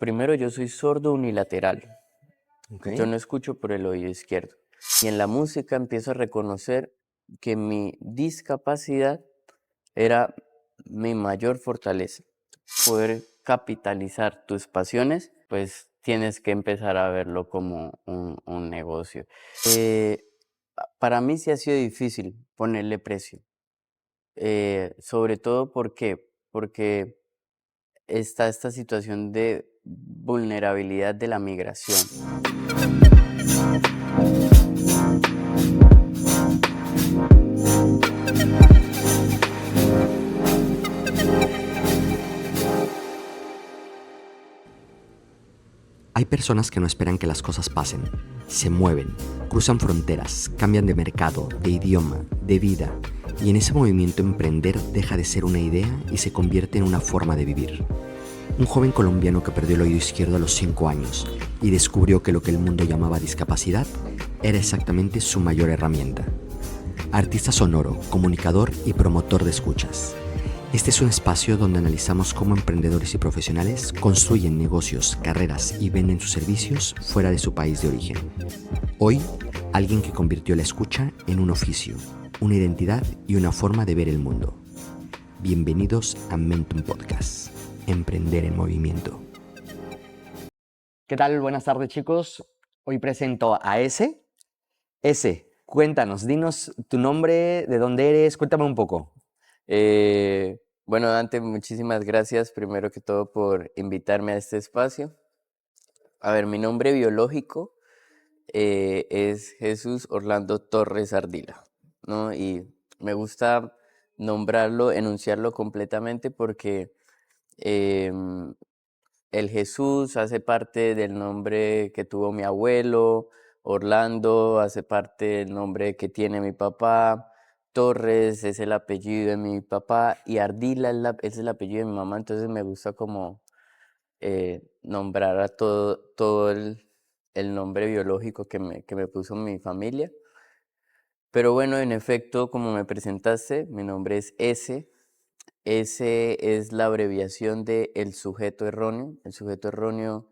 primero yo soy sordo unilateral. Ok. Yo no escucho por el oído izquierdo. Y en la música empiezo a reconocer que mi discapacidad era mi mayor fortaleza. Poder capitalizar tus pasiones, pues tienes que empezar a verlo como un negocio. Eh, para mí sí ha sido difícil ponerle precio. Sobre todo porque está esta situación de vulnerabilidad de la migración. Hay personas que no esperan que las cosas pasen. Se mueven, cruzan fronteras, cambian de mercado, de idioma, de vida. Y en ese movimiento emprender deja de ser una idea y se convierte en una forma de vivir. Un joven colombiano que perdió el oído izquierdo a los 5 años y descubrió que lo que el mundo llamaba discapacidad era exactamente su mayor herramienta. Artista sonoro, comunicador y promotor de escuchas. Este es un espacio donde analizamos cómo emprendedores y profesionales construyen negocios, carreras y venden sus servicios fuera de su país de origen. Hoy, alguien que convirtió la escucha en un oficio, una identidad y una forma de ver el mundo. Bienvenidos a Mentum Podcast, Emprender en Movimiento. ¿Qué tal? Buenas tardes, chicos. Hoy presento a S. S, cuéntanos, dinos tu nombre, de dónde eres, cuéntame un poco. Bueno, Dante, muchísimas gracias primero que todo por invitarme a este espacio. A ver, mi nombre biológico es Jesús Orlando Torres Ardila, ¿no? Y me gusta nombrarlo, enunciarlo completamente porque em, el Jesús hace parte del nombre que tuvo mi abuelo, Orlando hace parte del nombre que tiene mi papá, Torres es el apellido de mi papá y Ardila es el apellido de mi mamá, entonces me gusta como nombrar a todo el nombre biológico que me puso mi familia. Pero bueno, en efecto, como me presentaste, mi nombre es S. S es la abreviación de El Sujeto Erróneo. El Sujeto Erróneo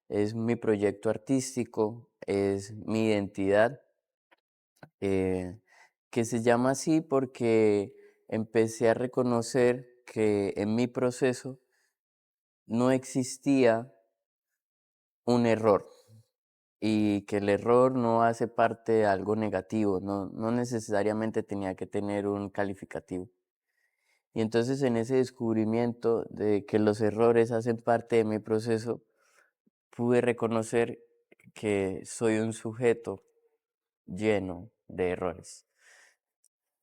es mi proyecto artístico, es mi identidad, eh, que se llama así porque empecé a reconocer que en mi proceso no existía un error y que el error no hace parte de algo negativo, no necesariamente tenía que tener un calificativo. Y entonces en ese descubrimiento de que los errores hacen parte de mi proceso, pude reconocer que soy un sujeto lleno de errores.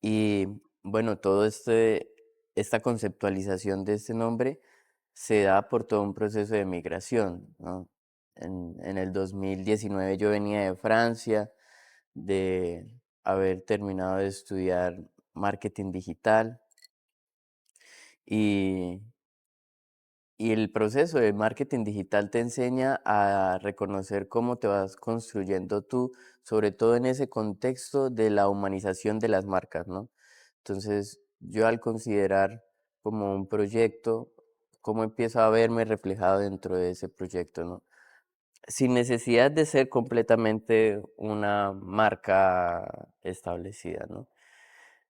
Y bueno, esta conceptualización de este nombre se da por todo un proceso de migración, ¿no? En el 2019 yo venía de Francia, de haber terminado de estudiar marketing digital y Y el proceso de marketing digital te enseña a reconocer cómo te vas construyendo tú, sobre todo en ese contexto de la humanización de las marcas, ¿no? Entonces, yo al considerar como un proyecto, cómo empiezo a verme reflejado dentro de ese proyecto, ¿no? Sin necesidad de ser completamente una marca establecida, ¿no?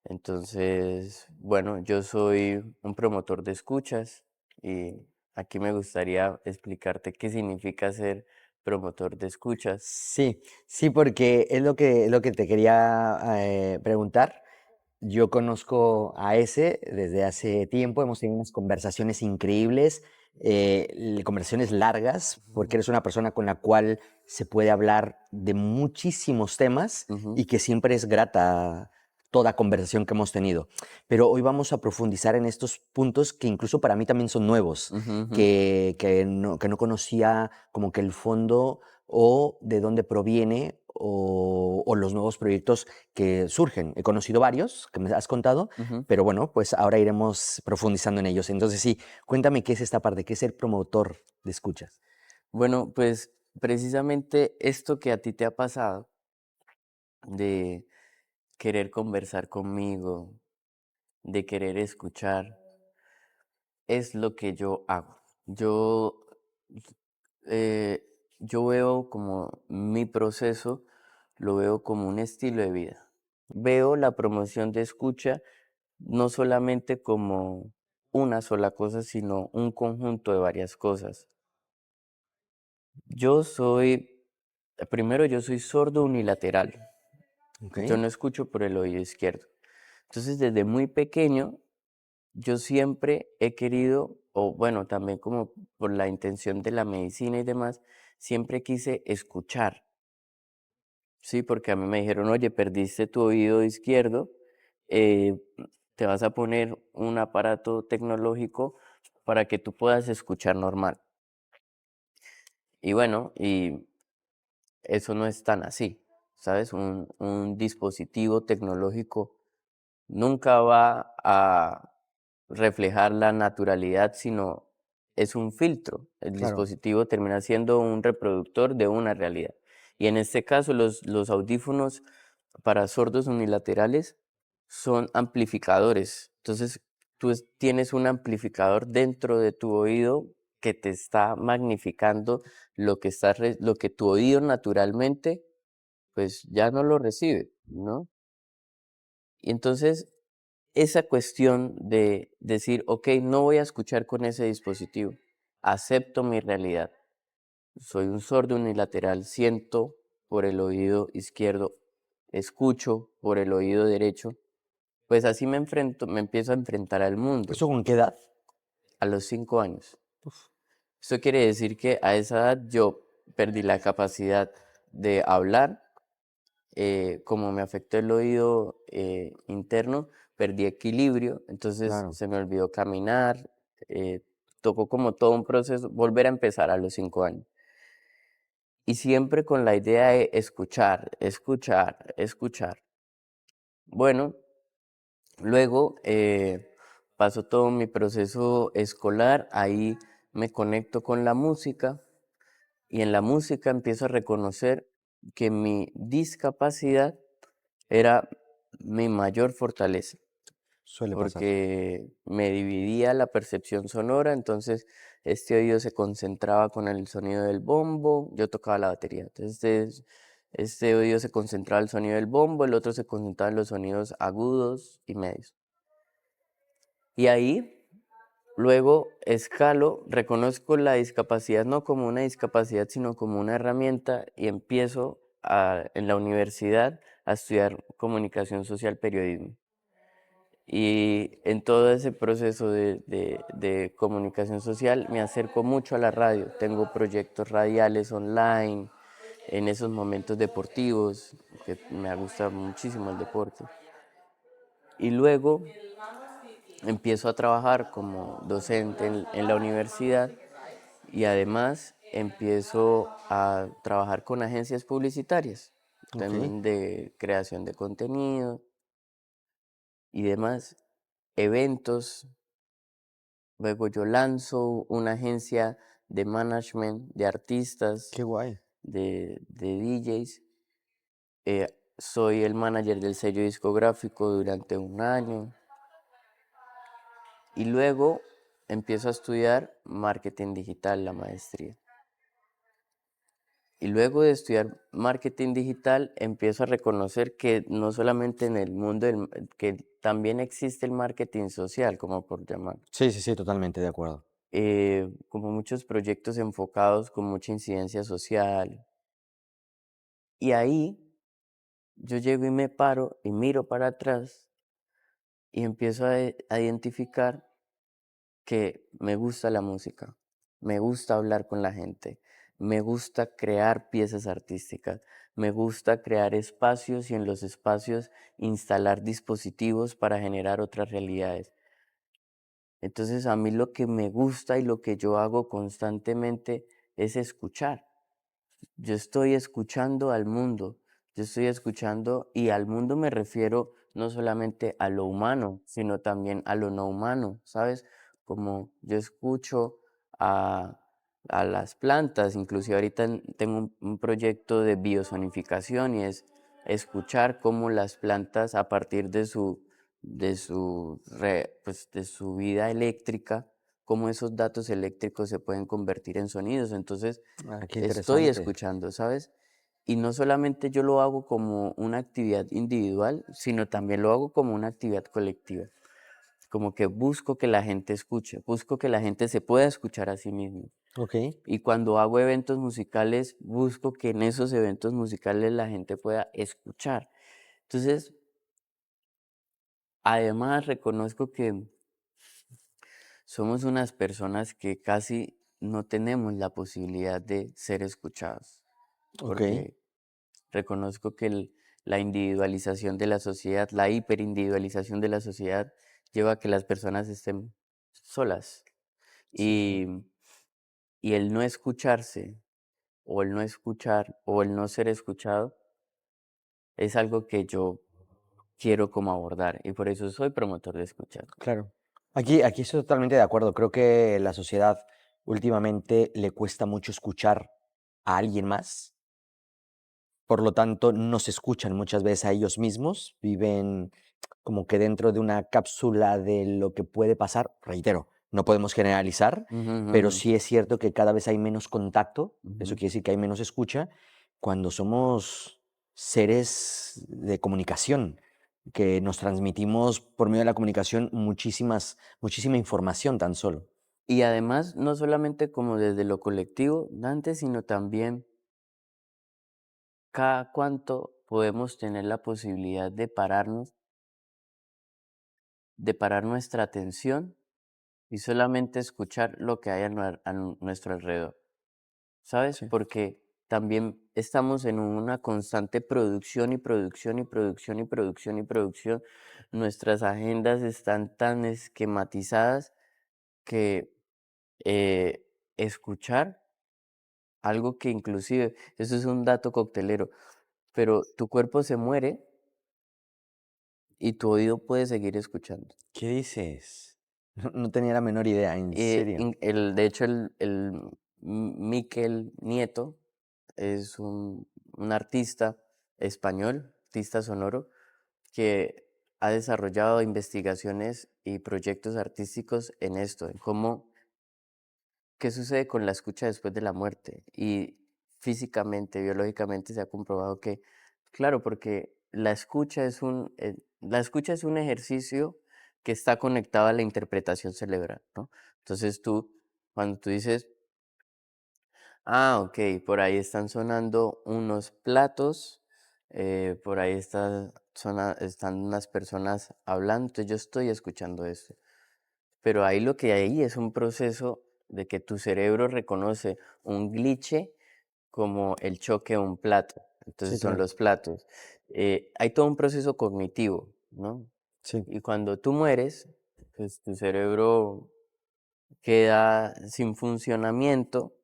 Entonces, bueno, yo soy un promotor de escuchas y aquí me gustaría explicarte qué significa ser promotor de escuchas. Sí, porque es lo que te quería preguntar. Yo conozco a ese desde hace tiempo, hemos tenido unas conversaciones increíbles, conversaciones largas, porque eres una persona con la cual se puede hablar de muchísimos temas Ujú, y que siempre es grata toda conversación que hemos tenido. Pero hoy vamos a profundizar en estos puntos que incluso para mí también son nuevos, ujú, ujú. que no conocía como que el fondo o de dónde proviene o los nuevos proyectos que surgen. He conocido varios que me has contado, Ujú. pero bueno, pues ahora iremos profundizando en ellos. Entonces sí, cuéntame qué es esta parte, qué es ser promotor de escuchas. Bueno, pues precisamente esto que a ti te ha pasado de querer conversar conmigo, de querer escuchar, es lo que yo hago. Yo Eh, yo veo como mi proceso, lo veo como un estilo de vida. Veo la promoción de escucha no solamente como una sola cosa, sino un conjunto de varias cosas. Yo soy, primero yo soy sordo unilateral. Ok, Yo no escucho por el oído izquierdo. Entonces, desde muy pequeño, yo siempre he querido, o bueno, también como por la intención de la medicina y demás, siempre quise escuchar. Sí, porque a mí me dijeron, oye, perdiste tu oído izquierdo, eh, te vas a poner un aparato tecnológico para que tú puedas escuchar normal. Y bueno, y eso no es tan así, ¿sabes? Un dispositivo tecnológico nunca va a reflejar la naturalidad, sino es un filtro. El claro, dispositivo termina siendo un reproductor de una realidad. Y en este caso, los audífonos para sordos unilaterales son amplificadores. Entonces, tienes un amplificador dentro de tu oído que te está magnificando lo que tu oído naturalmente, pues ya no lo recibe, ¿no? Y entonces, esa cuestión de decir, ok, no voy a escuchar con ese dispositivo, acepto mi realidad. Soy un sordo unilateral, siento por el oído izquierdo, escucho por el oído derecho, pues así me empiezo a enfrentar al mundo ¿eso con qué edad? a los 5 años. Esto quiere decir que a esa edad yo perdí la capacidad de hablar, como me afectó el oído interno, perdí equilibrio, entonces Claro. se me olvidó caminar, tocó como todo un proceso, volver a empezar a los 5 años. Y siempre con la idea de escuchar, escuchar, escuchar. Bueno, luego paso todo mi proceso escolar, ahí me conecto con la música y en la música empiezo a reconocer que mi discapacidad era mi mayor fortaleza, Suele pasar. porque me dividía la percepción sonora, entonces este oído se concentraba con el sonido del bombo, yo tocaba la batería, entonces este oído se concentraba en el sonido del bombo, el otro se concentraba en los sonidos agudos y medios. Y ahí luego escalo, reconozco la discapacidad no como una discapacidad, sino como una herramienta y empiezo en la universidad a estudiar comunicación social, periodismo. Y en todo ese proceso de comunicación social me acerco mucho a la radio. Tengo proyectos radiales online, en esos momentos deportivos, que me gusta muchísimo el deporte. Y luego empiezo a trabajar como docente en la universidad y además empiezo a trabajar con agencias publicitarias, Ok, también de creación de contenido y demás, eventos. Luego yo lanzo una agencia de management de artistas, qué guay. de DJs. Soy el manager del sello discográfico durante un año. Y luego empiezo a estudiar marketing digital, la maestría. Y luego de estudiar marketing digital, empiezo a reconocer que no solamente en el mundo, que también existe el marketing social, como por llamar. Sí, sí, sí, totalmente de acuerdo. Como muchos proyectos enfocados con mucha incidencia social. Y ahí yo llego y me paro y miro para atrás y empiezo a identificar que me gusta la música, me gusta hablar con la gente, me gusta crear piezas artísticas, me gusta crear espacios y en los espacios instalar dispositivos para generar otras realidades. Entonces a mí lo que me gusta y lo que yo hago constantemente es escuchar. Yo estoy escuchando al mundo, yo estoy escuchando y al mundo me refiero no solamente a lo humano, sino también a lo no humano, ¿sabes? Como yo escucho a, a las plantas, inclusive ahorita tengo un proyecto de biosonificación y es escuchar cómo las plantas a partir de su vida eléctrica, cómo esos datos eléctricos se pueden convertir en sonidos. Entonces, Ah, qué estoy interesante. escuchando, ¿sabes? Y no solamente yo lo hago como una actividad individual, sino también lo hago como una actividad colectiva. Como que busco que la gente escuche, busco que la gente se pueda escuchar a sí mismo. Ok, Y cuando hago eventos musicales, busco que en esos eventos musicales la gente pueda escuchar. Entonces, además reconozco que somos unas personas que casi no tenemos la posibilidad de ser escuchados, ok, porque reconozco que la individualización de la sociedad, la hiperindividualización de la sociedad, lleva a que las personas estén solas. sí, Y, y el no escucharse, o el no escuchar, o el no ser escuchado, es algo que yo quiero como abordar, y por eso soy promotor de escuchar. claro. Aquí estoy totalmente de acuerdo. Creo que la sociedad últimamente le cuesta mucho escuchar a alguien más. Por lo tanto, no se escuchan muchas veces a ellos mismos, viven como que dentro de una cápsula de lo que puede pasar. Reitero, no podemos generalizar, Ujú, pero ujú, sí es cierto que cada vez hay menos contacto, eso ujú. quiere decir que hay menos escucha, cuando somos seres de comunicación, que nos transmitimos por medio de la comunicación muchísima información tan solo. Y además, no solamente como desde lo colectivo, Dante, sino también cada cuánto podemos tener la posibilidad de parar nuestra atención y solamente escuchar lo que hay nuestro alrededor, ¿sabes? Sí, Porque también estamos en una constante producción y producción y producción y producción y producción. Nuestras agendas están tan esquematizadas que escuchar algo que inclusive, eso es un dato coctelero, pero tu cuerpo se muere y tu oído puede seguir escuchando. ¿qué dices? No tenía la menor idea, en serio. De hecho, Miquel Nieto es un artista español, artista sonoro, que ha desarrollado investigaciones y proyectos artísticos en esto, en cómo qué sucede con la escucha después de la muerte. Y físicamente, biológicamente se ha comprobado que, claro, porque la escucha es un ejercicio que está conectado a la interpretación cerebral, ¿no? Entonces cuando tú dices, ah, ok, por ahí están sonando unos platos, por ahí están unas personas hablando, entonces yo estoy escuchando eso. Pero ahí lo que hay es un proceso de que tu cerebro reconoce un glitch como el choque de un plato. Sí, Entonces son claro. los platos. Hay todo un proceso cognitivo, ¿no? Sí. Y cuando tú mueres, pues tu cerebro queda sin funcionamiento,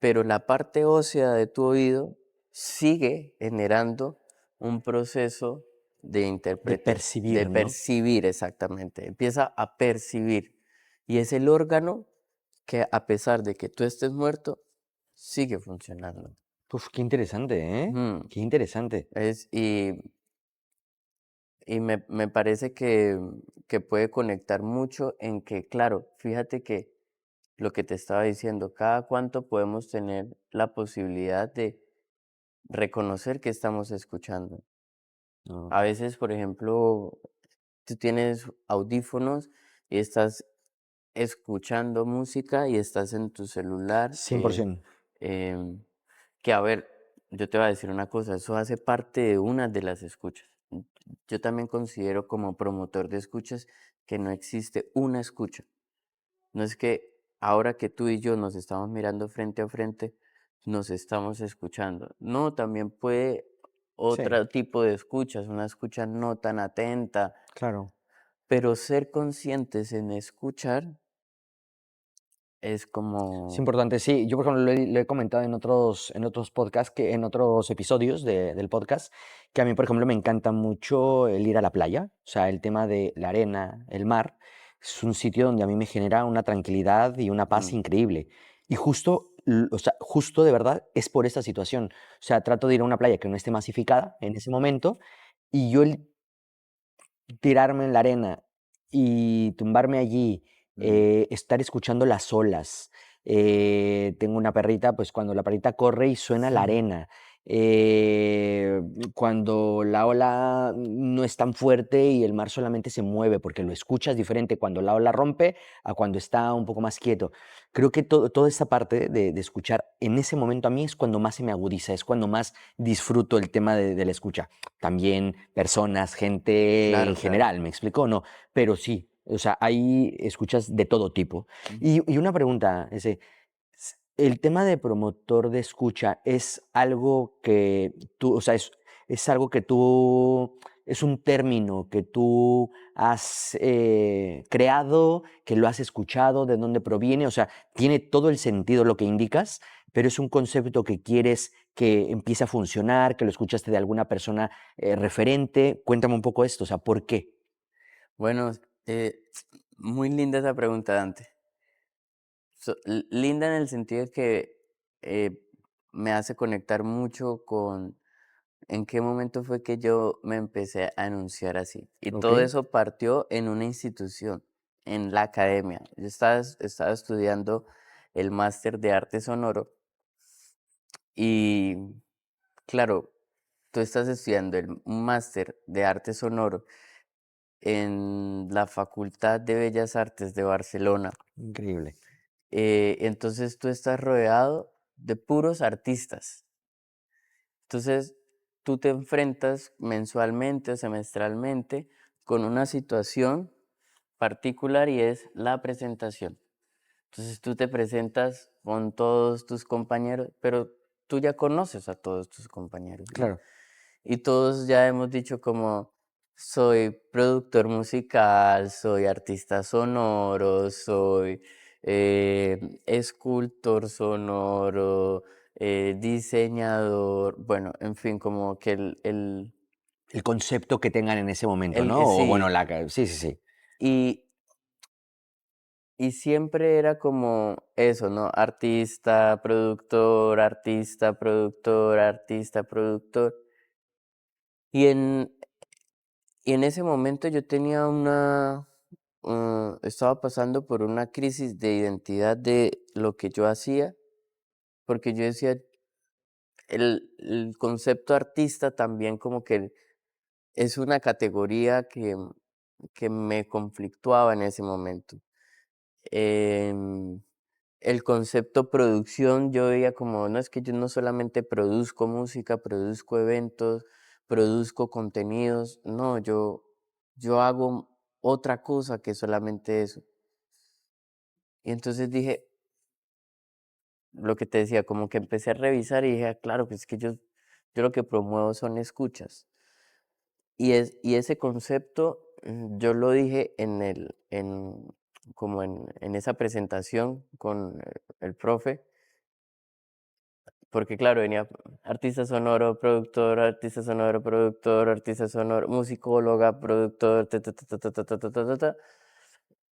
pero la parte ósea de tu oído sigue generando un proceso De de percibir, ¿no? percibir exactamente, empieza a percibir. Y es el órgano que a pesar de que tú estés muerto, sigue funcionando. Uf, qué interesante, ¿eh? Ujú. Qué interesante. Es, y me parece que puede conectar mucho en que, claro, fíjate que lo que te estaba diciendo, cada cuánto podemos tener la posibilidad de reconocer que estamos escuchando. No, A veces, por ejemplo, tú tienes audífonos y estás escuchando música y estás en tu celular, 100%. em, que a ver, yo te voy a decir una cosa, eso hace parte de una de las escuchas. Yo también considero como promotor de escuchas que no existe una escucha. No es que ahora que tú y yo nos estamos mirando frente a frente, nos estamos escuchando. No, también puede Sí, otro tipo de escuchas, una escucha no tan atenta, claro. pero ser conscientes en escuchar es Es como... importante, sí. Yo, por ejemplo, lo he comentado en otros podcasts, en otros episodios del podcast, que a mí, por ejemplo, me encanta mucho el ir a la playa. O sea, el tema de la arena, el mar, es un sitio donde a mí me genera una tranquilidad y una paz mm, increíble. Y justo, o sea, justo de verdad es por esta situación. O sea, trato de ir a una playa que no esté masificada en ese momento y yo el tirarme en la arena y tumbarme allí Mm, estar escuchando las olas. Tengo una perrita, pues cuando la perrita corre y suena la arena. eh, Cuando la ola no es tan fuerte y el mar solamente se mueve, porque lo escuchas diferente cuando la ola rompe a cuando está un poco más quieto. Creo que toda esa parte de escuchar en ese momento a mí es cuando más se me agudiza, es cuando más disfruto el tema de la escucha. También personas, gente en claro, claro. general, ¿me explico? No, pero sí, o sea, hay escuchas de todo tipo. Mm. Y una pregunta, ¿el tema de promotor de escucha es algo que tú, o sea, es algo que tú, es un término que tú has creado, que lo has escuchado, de dónde proviene? O sea, tiene todo el sentido lo que indicas, pero es un concepto que quieres que empiece a funcionar, que lo escuchaste de alguna persona referente. Cuéntame un poco esto, o sea, ¿por qué? Bueno, muy linda esa pregunta, Dante. Linda en el sentido de que eh, me hace conectar mucho con en qué momento fue que yo me empecé a anunciar así. Y ¿Ok? todo eso partió en una institución, en la academia. Yo estaba estudiando el máster de arte sonoro y claro, tú estás estudiando un máster de arte sonoro en la Facultad de Bellas Artes de Barcelona. Increíble. Entonces tú estás rodeado de puros artistas. Entonces tú te enfrentas mensualmente o semestralmente con una situación particular y es la presentación. Entonces tú te presentas con todos tus compañeros, pero tú ya conoces a todos tus compañeros, ¿no? Claro. Y todos ya hemos dicho como soy productor musical, soy artista sonoro, soy escultor sonoro, diseñador, bueno, en fin, como que El concepto que tengan en ese momento, el ¿no? que O bueno, sí. sí, sí, sí. Y, y siempre era como eso, ¿no? Artista, productor, artista, productor, artista, productor. Y en ese momento yo tenía estaba pasando por una crisis de identidad de lo que yo hacía, porque yo decía, el concepto artista también como que es una categoría que me conflictuaba en ese momento. Em, el concepto producción, yo veía como, no es que yo no solamente produzco música, produzco eventos, produzco contenidos, no, yo hago otra cosa que solamente eso. Y entonces dije, lo que te decía, como que empecé a revisar y dije, "Ah, claro, pues es que yo lo que promuevo son escuchas. Y ese concepto yo lo dije como en esa presentación con el profe, porque claro, venía artista sonoro, productor, artista sonoro, musicóloga, productor, ta, ta, ta, ta, ta, ta, ta, ta, ta, ta, ta.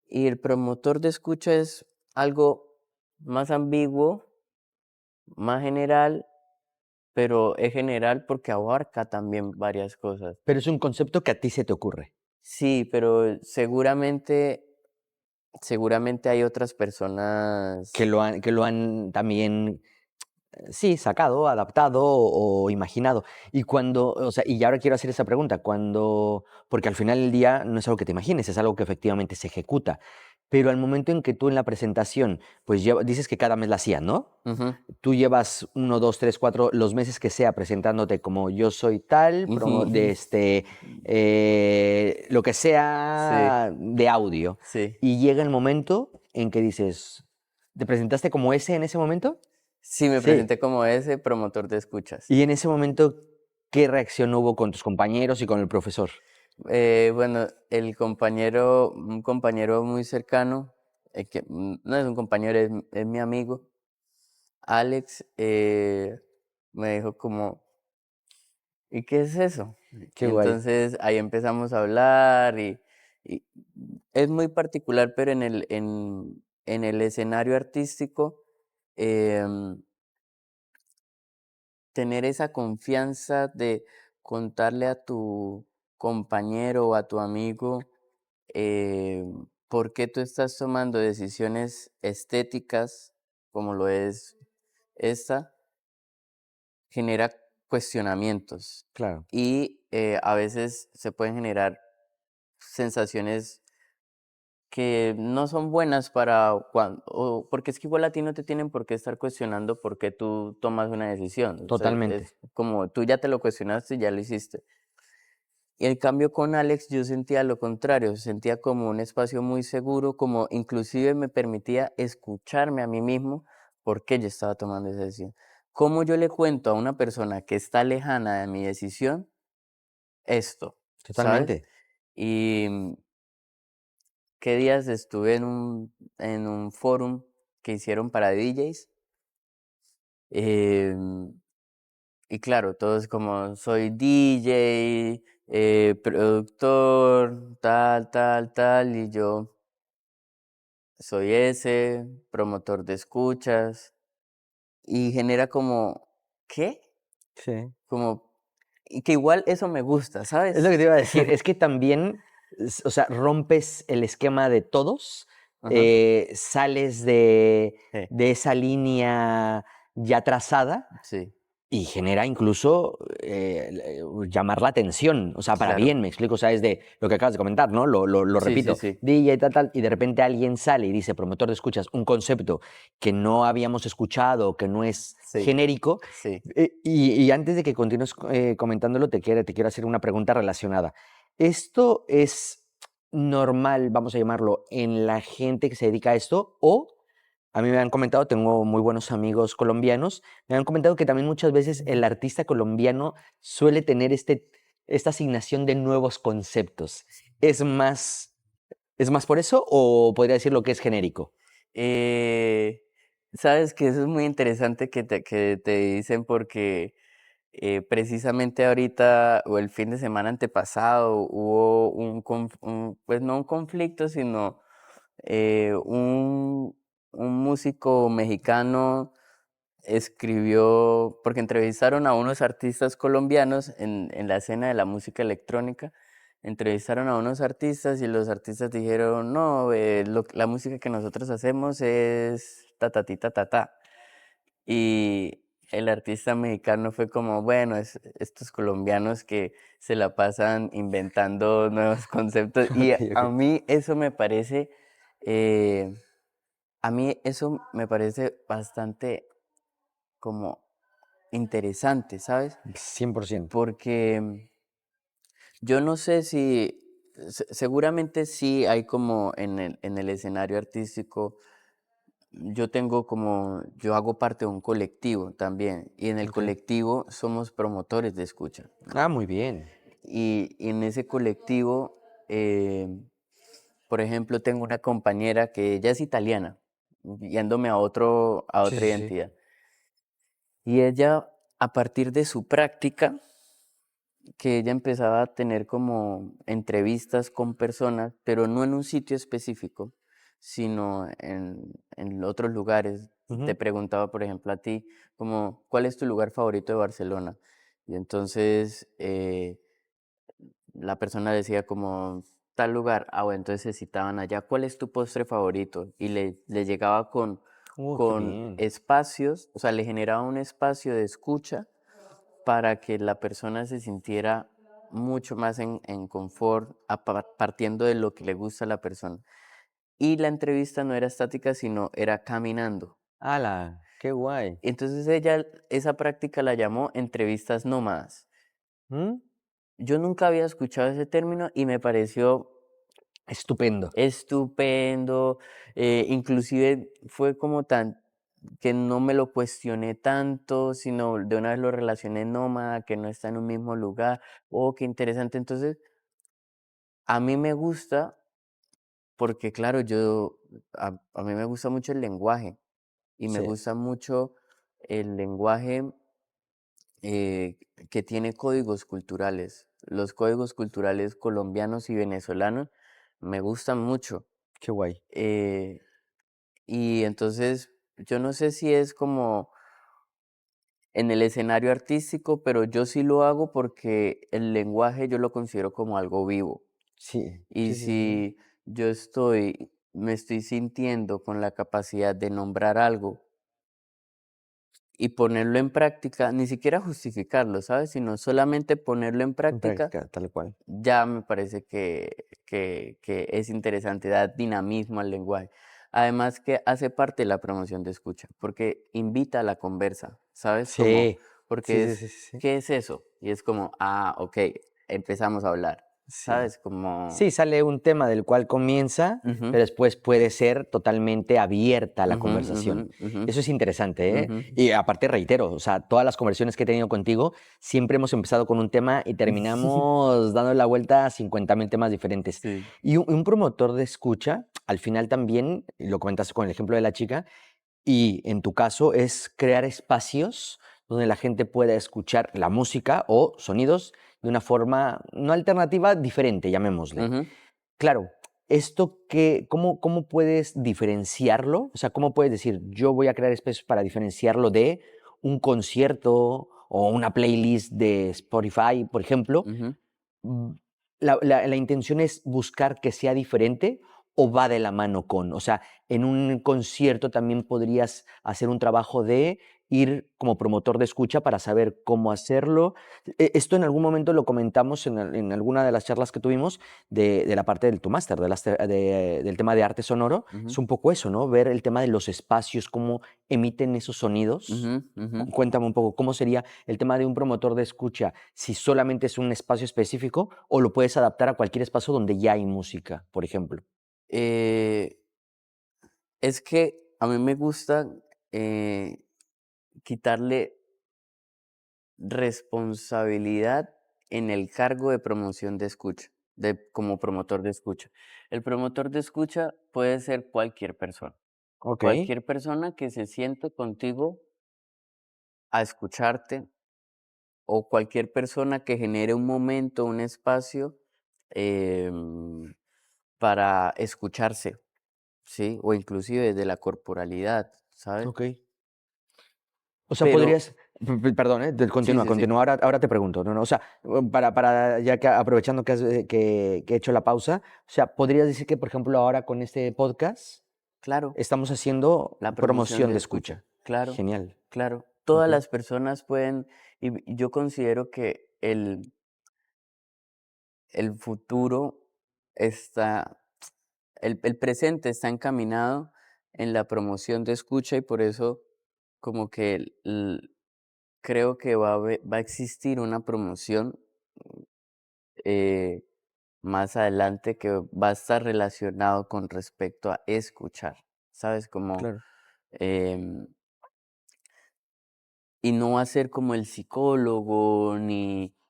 Y el promotor de escucha es algo más ambiguo, más general, pero es general porque abarca también varias cosas. Pero es un concepto que a ti se te ocurre, Sí, pero seguramente hay otras personas. que lo han también, sí, sacado, adaptado o imaginado. Y cuando, o sea, y ahora quiero hacer esa pregunta, cuando, porque al final del día no es algo que te imagines, es algo que efectivamente se ejecuta. Pero al momento en que tú en la presentación, pues dices que cada mes la hacías, ¿no? Ujú, Tú llevas uno, 2, 3, 4, los meses que sea presentándote como yo soy tal, ujú, lo que sí, sea de audio. sí. Y llega el momento en que dices, ¿te presentaste como ese en ese momento? Sí, me Sí. presenté como ese promotor de escuchas. Y en ese momento, ¿qué reacción hubo con tus compañeros y con el profesor? Bueno, un compañero muy cercano, que no es un compañero, es mi amigo, Alex, me dijo como, ¿y qué es eso? Qué Y guay. entonces ahí empezamos a hablar y es muy particular, pero en el escenario artístico, em, tener esa confianza de contarle a tu compañero o a tu amigo, por qué tú estás tomando decisiones estéticas, como lo es esta, genera cuestionamientos Claro, y a veces se pueden generar sensaciones que no son buenas para cuando, porque es que igual a ti no te tienen por qué estar cuestionando por qué tú tomas una decisión. O sea, totalmente. es como tú ya te lo cuestionaste y ya lo hiciste. Y en cambio con Alex yo sentía lo contrario, sentía como un espacio muy seguro, como inclusive me permitía escucharme a mí mismo por qué yo estaba tomando esa decisión. ¿Cómo yo le cuento a una persona que está lejana de mi decisión esto? ¿Sabes? Totalmente. Y qué días estuve en un forum que hicieron para DJs. em, y claro, todos como soy DJ, productor, tal, tal, tal, y yo soy ese, promotor de escuchas, y genera como, ¿qué? Sí. Como, y que igual eso me gusta, Es lo ¿sabes? que te iba a decir, es que también, o sea, rompes el esquema de todos, Ajá, sales de, sí, de esa línea ya trazada sí, y genera incluso llamar la atención, o sea, para claro. bien, me explico, o sea, es de lo que acabas de comentar, ¿no? Lo Sí, sí, repito, sí, DJ tal, tal, y de repente alguien sale y dice, promotor de escuchas, un concepto que no habíamos escuchado, que no es sí, genérico, sí. y antes de que continúes comentándolo, te quiero hacer una pregunta relacionada. ¿Esto es normal, vamos a llamarlo, en la gente que se dedica a esto o... A mí me han comentado, tengo muy buenos amigos colombianos, me han comentado que también muchas veces el artista colombiano suele tener esta asignación de nuevos conceptos. ¿Es más por eso o podría decir lo que es genérico? Eh, sabes que eso es muy interesante que te dicen porque precisamente ahorita o el fin de semana antepasado hubo pues no un conflicto, sino eh, un, un músico mexicano escribió, porque entrevistaron a unos artistas colombianos en la escena de la música electrónica, entrevistaron a unos artistas y los artistas dijeron, no, la música que nosotros hacemos es ta ta ti, ta ta ta. Y el artista mexicano fue como, bueno, estos colombianos que se la pasan inventando nuevos conceptos. Y Ok, ok. eh, a mí eso me parece bastante como interesante, ¿sabes? 100%. Porque yo no sé si, seguramente sí hay como en el escenario artístico, yo hago parte de un colectivo también, y en el Ok. colectivo somos promotores de escucha. Ah, muy bien. Y en ese colectivo, por ejemplo, tengo una compañera que ella es italiana, yéndome a Sí, otra sí, sí. identidad. Y ella, a partir de su práctica, que ella empezaba a tener como entrevistas con personas, pero no en un sitio específico, sino en otros lugares. Te Ujú. preguntaba, por ejemplo, a ti, como, ¿cuál es tu lugar favorito de Barcelona? Y entonces la persona decía como, tal lugar, ah, bueno, entonces se citaban allá, ¿cuál es tu postre favorito? Y le llegaba Qué con bien. espacios, o sea, le generaba un espacio de escucha para que la persona se sintiera mucho más en confort partiendo de lo que le gusta a la persona. Y la entrevista no era estática, sino era caminando. ¡Hala! ¡Qué guay! Entonces ella esa práctica la llamó entrevistas nómadas. ¿Mm? Yo nunca había escuchado ese término y me pareció Estupendo. estupendo, inclusive fue como tan que no me lo cuestioné tanto, sino de una vez lo relacioné nómada, que no está en un mismo lugar. Oh, qué interesante. Entonces, a mí me gusta porque, claro, a mí me gusta mucho el lenguaje y me Sí. gusta mucho el lenguaje que tiene códigos culturales. Los códigos culturales colombianos y venezolanos me gustan mucho. Qué guay. Eh, Y entonces, yo no sé si es como en el escenario artístico, pero yo sí lo hago porque el lenguaje yo lo considero como algo vivo. Sí, Y sí, sí, sí. me estoy sintiendo con la capacidad de nombrar algo y ponerlo en práctica, ni siquiera justificarlo, ¿sabes? Sino solamente ponerlo en En práctica, práctica, tal cual. ya me parece que es interesante, da dinamismo al lenguaje. Además que hace parte de la promoción de escucha, porque invita a la conversa, ¿sabes? Como, Sí, sí, porque sí, es, sí, sí, sí. ¿qué es eso? Y es como, ah, ok, empezamos a hablar, Sí. ¿sabes? Como, Sí, sale un tema del cual comienza, ujú, pero después puede ser totalmente abierta la ujú, ujú, conversación. ujú, Eso es interesante, ¿eh? ujú. Y aparte reitero, o sea, todas las conversaciones que he tenido contigo, siempre hemos empezado con un tema y terminamos dando la vuelta a 50.000 temas diferentes. Sí. Y un promotor de escucha, al final también, y lo comentaste con el ejemplo de la chica, y en tu caso es crear espacios donde la gente pueda escuchar la música o sonidos de una forma no alternativa, diferente, llamémosle. Ujú. Claro, esto que, ¿cómo puedes diferenciarlo? O sea, ¿cómo puedes decir, yo voy a crear espacios para diferenciarlo de un concierto o una playlist de Spotify, por ejemplo? Ujú. Mm, ¿La intención es buscar que sea diferente o va de la mano con? O sea, en un concierto también podrías hacer un trabajo de ir como promotor de escucha para saber cómo hacerlo. Esto en algún momento lo comentamos en alguna de las charlas que tuvimos de la parte del tu máster, del tema de arte sonoro. Ujú, Es un poco eso, ¿no? Ver el tema de los espacios, cómo emiten esos sonidos. ujú, ujú. Cuéntame un poco, ¿cómo sería el tema de un promotor de escucha? Si solamente es un espacio específico o lo puedes adaptar a cualquier espacio donde ya hay música, por ejemplo. Eh, es que a mí me gusta quitarle responsabilidad en el cargo de promoción de escucha, como promotor de escucha. El promotor de escucha puede ser Ok, cualquier persona que se siente contigo a escucharte o cualquier persona que genere un momento, un espacio em, para escucharse, ¿sí? O inclusive desde la corporalidad, ¿sabes? ok. O sea, Pero podrías, perdón, sí, continúa, sí, sí, continúa. Ahora te pregunto, no, no, o sea, ya que aprovechando que he hecho la pausa, o sea, podrías decir que, por ejemplo, ahora con este podcast claro, estamos haciendo la promoción promoción de de escucha, escucha. claro, Genial. claro. Ok. Todas las personas pueden, y yo considero que el futuro está, el presente está encaminado en la promoción de escucha y por eso como que creo que va a existir una promoción eh, más adelante que va a estar relacionado con respecto a escuchar, ¿sabes? Como, Claro. em, y no va a ser como el psicólogo,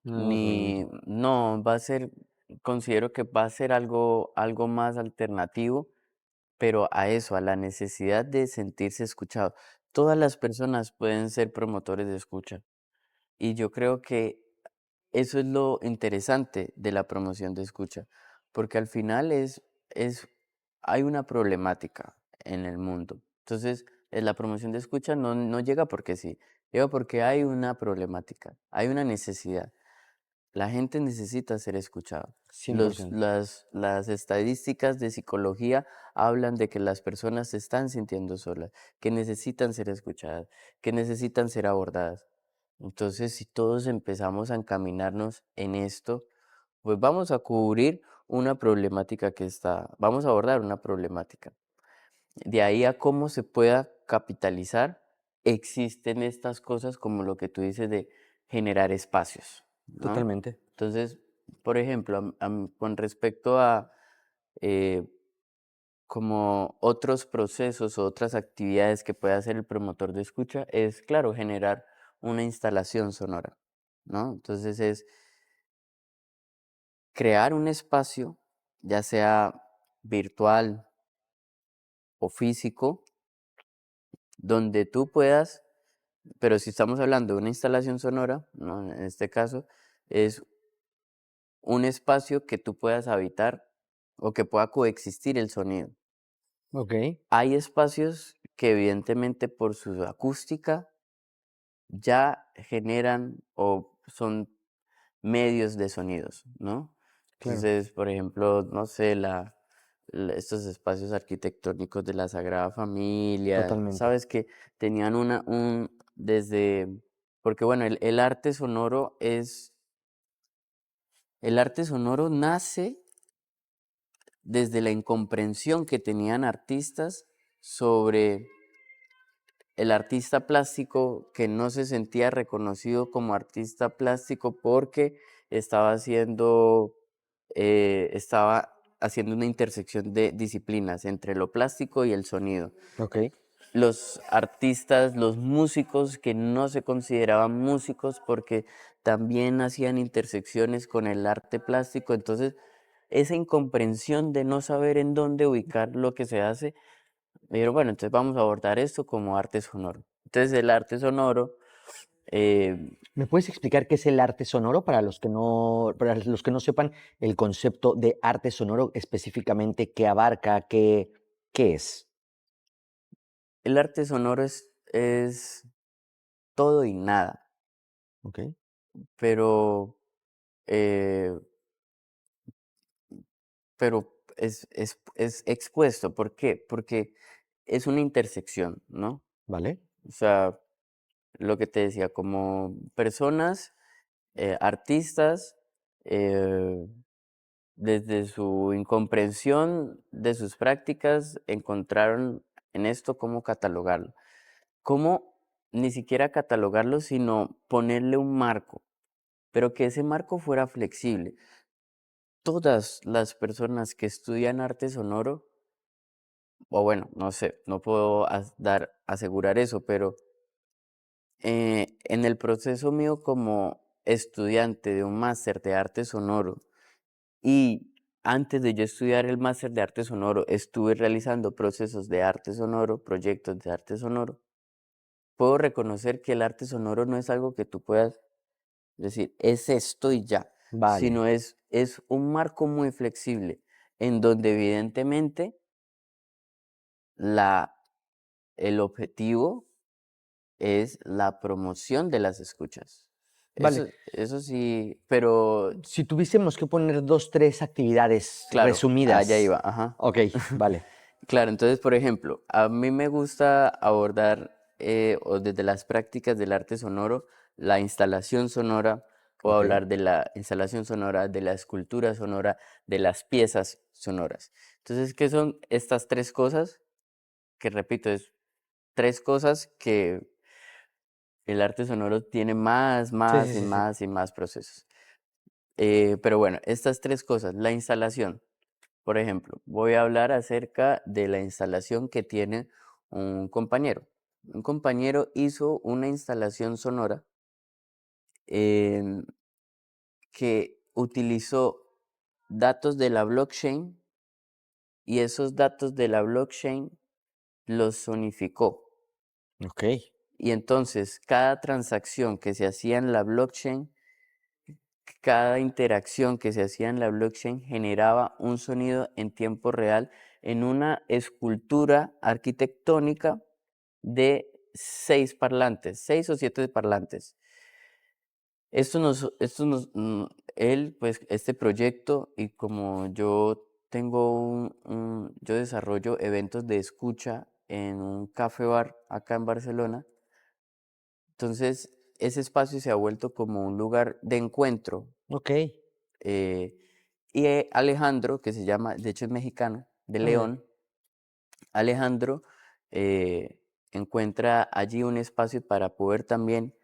Mm, no, va a ser, considero que va a ser algo más alternativo, pero a eso, a la necesidad de sentirse escuchado. Todas las personas pueden ser promotores de escucha. Y yo creo que eso es lo interesante de la promoción de escucha, porque al final hay una problemática en el mundo. Entonces, la promoción de escucha no llega porque sí, llega porque hay una problemática, hay una necesidad. La gente necesita ser escuchada. 100%. Las estadísticas de psicología hablan de que las personas se están sintiendo solas, que necesitan ser escuchadas, que necesitan ser abordadas. Entonces, si todos empezamos a encaminarnos en esto, pues vamos a cubrir una problemática vamos a abordar una problemática. De ahí a cómo se pueda capitalizar, existen estas cosas como lo que tú dices de generar espacios, ¿no? Totalmente. Entonces, por ejemplo, con respecto a eh, como otros procesos o otras actividades que puede hacer el promotor de escucha, es, claro, generar una instalación sonora, ¿no? Entonces es crear un espacio, ya sea virtual o físico, donde tú puedas, pero si estamos hablando de una instalación sonora, ¿no? En este caso, es un espacio que tú puedas habitar o que pueda coexistir el sonido. Ok, Hay espacios que evidentemente por su acústica ya generan o son medios de sonidos, ¿no? claro. Entonces, por ejemplo, no sé, estos espacios arquitectónicos de la Sagrada Familia, Totalmente. sabes que tenían desde, porque bueno, el arte sonoro nace desde la incomprensión que tenían artistas sobre el artista plástico que no se sentía reconocido como artista plástico porque estaba haciendo una intersección de disciplinas entre lo plástico y el sonido. Ok. Los artistas, los músicos que no se consideraban músicos porque también hacían intersecciones con el arte plástico. Entonces, esa incomprensión de no saber en dónde ubicar lo que se hace, me dijeron, bueno, entonces vamos a abordar esto como arte sonoro. Entonces, el arte sonoro, eh, ¿Me puedes explicar qué es el arte sonoro para los que no sepan el concepto de arte sonoro específicamente, qué abarca, qué es? el arte sonoro es todo y nada, Ok, pero, eh, es expuesto. ¿Por qué? Porque es una intersección, ¿no? ¿vale? O sea, lo que te decía, como personas, artistas, eh, desde su incomprensión de sus prácticas, encontraron en esto cómo catalogarlo. Cómo ni siquiera catalogarlo, sino ponerle un marco, pero que ese marco fuera flexible. Todas las personas que estudian arte sonoro, o bueno, no sé, no puedo asegurar eso, pero en el proceso mío como estudiante de un máster de arte sonoro y antes de yo estudiar el máster de arte sonoro, estuve realizando procesos de arte sonoro, proyectos de arte sonoro, puedo reconocer que el arte sonoro no es algo que tú puedas decir, es esto y ya, Vale, sino es un marco muy flexible en donde evidentemente la, el objetivo es la promoción de las escuchas. vale. Eso sí, pero Si tuviésemos que poner 2, 3 actividades claro, allá resumidas. iba, ajá. Ok, vale. Claro, entonces, por ejemplo, a mí me gusta abordar o desde las prácticas del arte sonoro, la instalación sonora, o Ok, hablar de la instalación sonora, de la escultura sonora, de las piezas sonoras. Entonces, ¿qué son estas tres cosas? Que repito, es tres cosas que el arte sonoro tiene más, sí, sí, más y sí, sí. más y más procesos. Pero bueno, estas tres cosas, la instalación. Por ejemplo, voy a hablar acerca de la instalación que tiene un compañero. Un compañero hizo una instalación sonora em, que utilizó datos de la blockchain y esos datos de la blockchain los sonificó. Ok, Y entonces cada transacción que se hacía en la blockchain, cada interacción que se hacía en la blockchain generaba un sonido en tiempo real en una escultura arquitectónica de 6 parlantes, 6 o 7 parlantes. Él, pues, este proyecto, y como yo tengo yo desarrollo eventos de escucha en un café bar acá en Barcelona, entonces ese espacio se ha vuelto como un lugar de encuentro. ok. eh, y Alejandro, que se llama, de hecho es mexicano, de Órale. León, Alejandro encuentra allí un espacio para poder también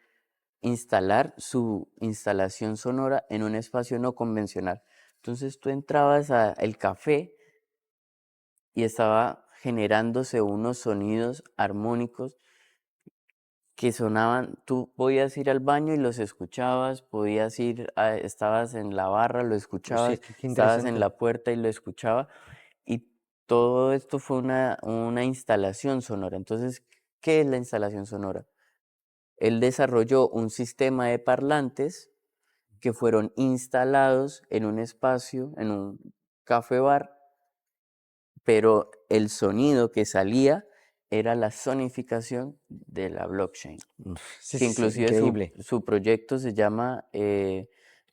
instalar su instalación sonora en un espacio no convencional. Entonces tú entrabas al café y estaba generándose unos sonidos armónicos que sonaban, tú podías ir al baño y los escuchabas, estabas en la barra, lo Sí, escuchabas, qué estabas en interesante. la puerta y lo escuchabas, y todo esto fue una instalación sonora. Entonces, ¿qué es la instalación sonora? Él desarrolló un sistema de parlantes que fueron instalados en un espacio, en un café bar, pero el sonido que salía era la sonificación de la blockchain, Sí, que sí, sí, inclusive increíble. su proyecto se llama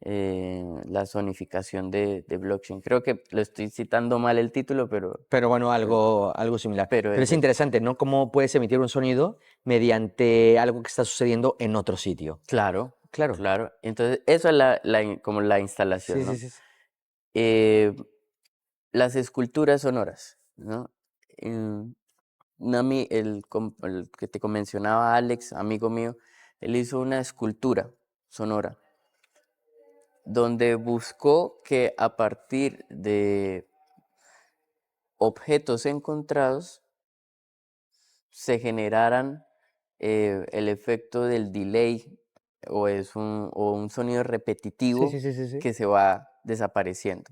la zonificación de blockchain. Creo que lo estoy citando mal el título, Pero bueno, algo similar. pero Pero es es eso. interesante, ¿no? Cómo puedes emitir un sonido mediante algo que está sucediendo en otro sitio. Claro, Claro. claro. Entonces, eso es como la Sí, instalación, sí, ¿no? sí, sí. Eh, las esculturas sonoras, ¿no? Mm, el que te mencionaba, Alex, amigo mío, él hizo una escultura sonora donde buscó que a partir de objetos encontrados se generaran el efecto del delay o un sonido Sí, sí, repetitivo sí, sí, sí. que se va desapareciendo.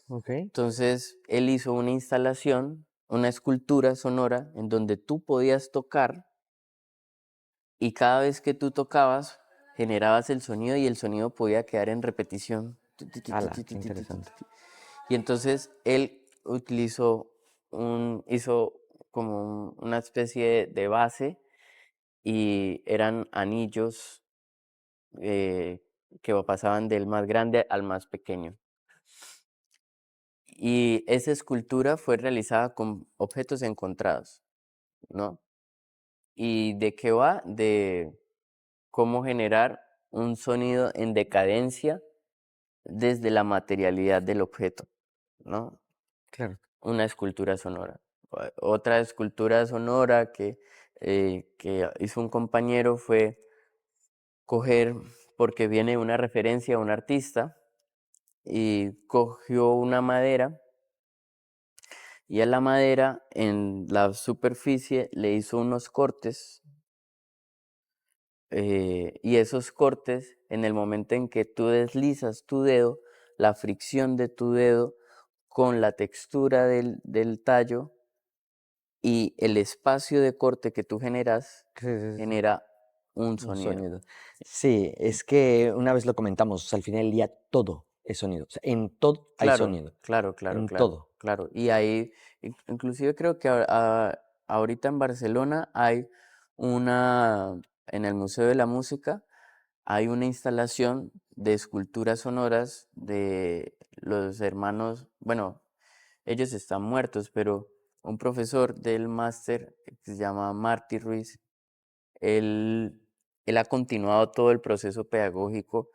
Ok. Entonces, él hizo una instalación, una escultura sonora en donde tú podías tocar y cada vez que tú tocabas generabas el sonido y el sonido podía quedar en repetición. Ala, qué interesante. Y entonces él hizo como una especie de base y eran anillos que pasaban del más grande al más pequeño. Y esa escultura fue realizada con objetos encontrados, ¿no? ¿Y de qué va? De cómo generar un sonido en decadencia desde la materialidad del objeto, ¿no? Claro. Una escultura sonora. Otra escultura sonora que hizo un compañero fue coger, porque viene una referencia a un artista, y cogió una madera y a la madera en la superficie le hizo unos cortes y esos cortes en el momento en que tú deslizas tu dedo, la fricción de tu dedo con la textura del tallo y el espacio de corte que tú generas Sí, sí, sí. genera un Un sonido. sonido. Sí, es que una vez lo comentamos, o sea, al final del día todo es sonido. O sea, en todo hay Claro, sonido. claro, claro, En claro, todo. claro. Y ahí, inclusive creo que ahorita en Barcelona hay en el Museo de la Música, hay una instalación de esculturas sonoras de los hermanos, bueno, ellos están muertos, pero un profesor del máster que se llama Martí Ruiz, él, él ha continuado todo el proceso pedagógico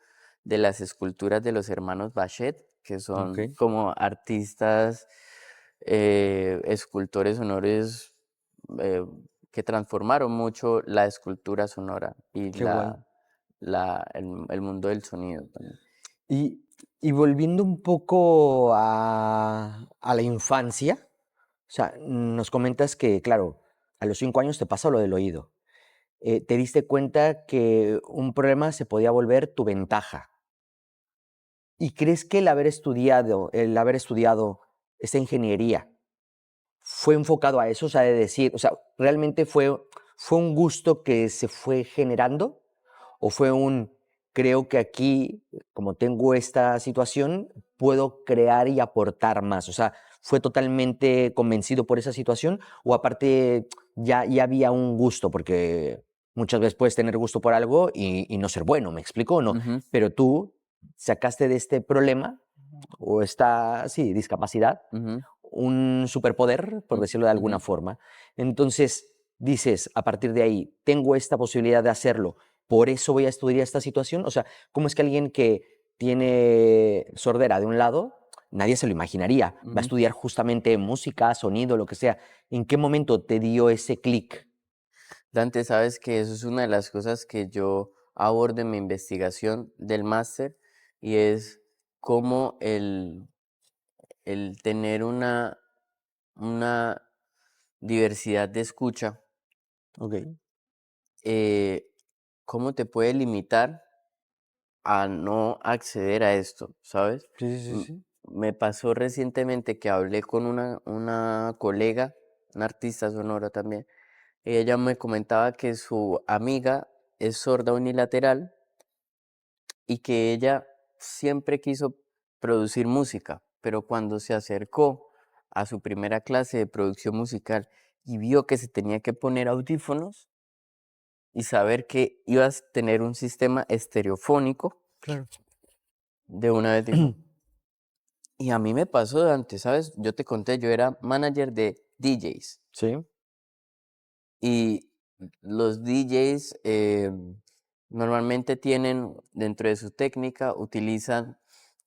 de las esculturas de los hermanos Bachet, que Ok, son como artistas, escultores sonores eh, que transformaron mucho la escultura sonora y qué guay. el mundo del sonido también. Y, y volviendo un poco a la infancia, o sea, nos comentas que, claro, a los 5 años te pasa lo del oído. Te diste cuenta que un problema se podía volver tu ventaja. ¿Y crees que el haber estudiado esta ingeniería fue enfocado a eso? O sea, de decir, o sea, ¿realmente fue un gusto que se fue generando? ¿O fue creo que aquí, como tengo esta situación, puedo crear y aportar más? O sea, ¿fue totalmente convencido por esa situación? ¿O aparte ya había un gusto? Porque muchas veces puedes tener gusto por algo y no ser bueno, ¿me explico o no? Ujú, Pero tú sacaste de este problema o esta, sí, discapacidad ujú, un superpoder, por decirlo de alguna ujú. forma. Entonces, dices, a partir de ahí, tengo esta posibilidad de hacerlo, por eso voy a estudiar esta situación. O sea, ¿cómo es que alguien que tiene sordera de un lado, nadie se lo imaginaría, va a Ujú. estudiar justamente música, sonido, lo que sea? ¿En qué momento te dio ese clic? Dante, sabes que eso es una de las cosas que yo abordo en mi investigación del máster y es cómo el tener una diversidad de escucha, Ok. eh, cómo te puede limitar a no acceder a esto, ¿sabes? Sí, sí, sí, M- sí. Me pasó recientemente que hablé con una colega, una artista sonora también, y ella me comentaba que su amiga es sorda unilateral y que ella siempre quiso producir música, pero cuando se acercó a su primera clase de producción musical y vio que se tenía que poner audífonos y saber que ibas a tener un sistema estereofónico, Claro. de una vez dijo. Y a mí me pasó antes, ¿sabes? Yo te conté, yo era manager de DJs. Sí, Y los DJs normalmente tienen, dentro de su técnica, utilizan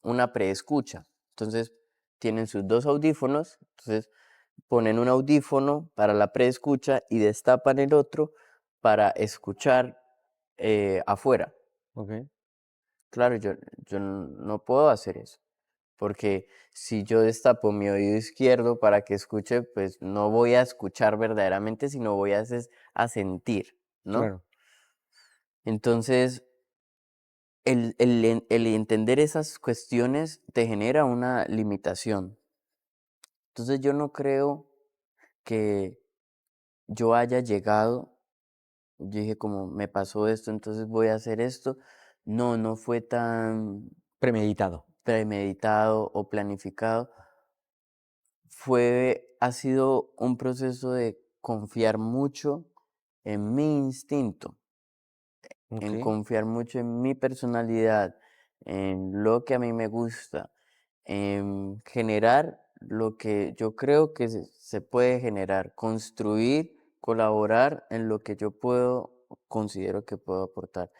una preescucha. Entonces, tienen sus dos audífonos, entonces ponen un audífono para la preescucha y destapan el otro para escuchar afuera. ok. Claro, yo no puedo hacer eso, porque si yo destapo mi oído izquierdo para que escuche, pues no voy a escuchar verdaderamente, sino voy a sentir, ¿no? Claro. Entonces, el entender esas cuestiones te genera una limitación. Entonces, yo no creo que yo haya llegado, yo dije como, me pasó esto, entonces voy a hacer esto. No, no fue tan Premeditado. premeditado o planificado. Ha sido un proceso de confiar mucho en mi instinto, Ok. en confiar mucho en mi personalidad, en lo que a mí me gusta, en generar lo que yo creo que se puede generar, construir, colaborar en lo que yo considero que puedo aportar.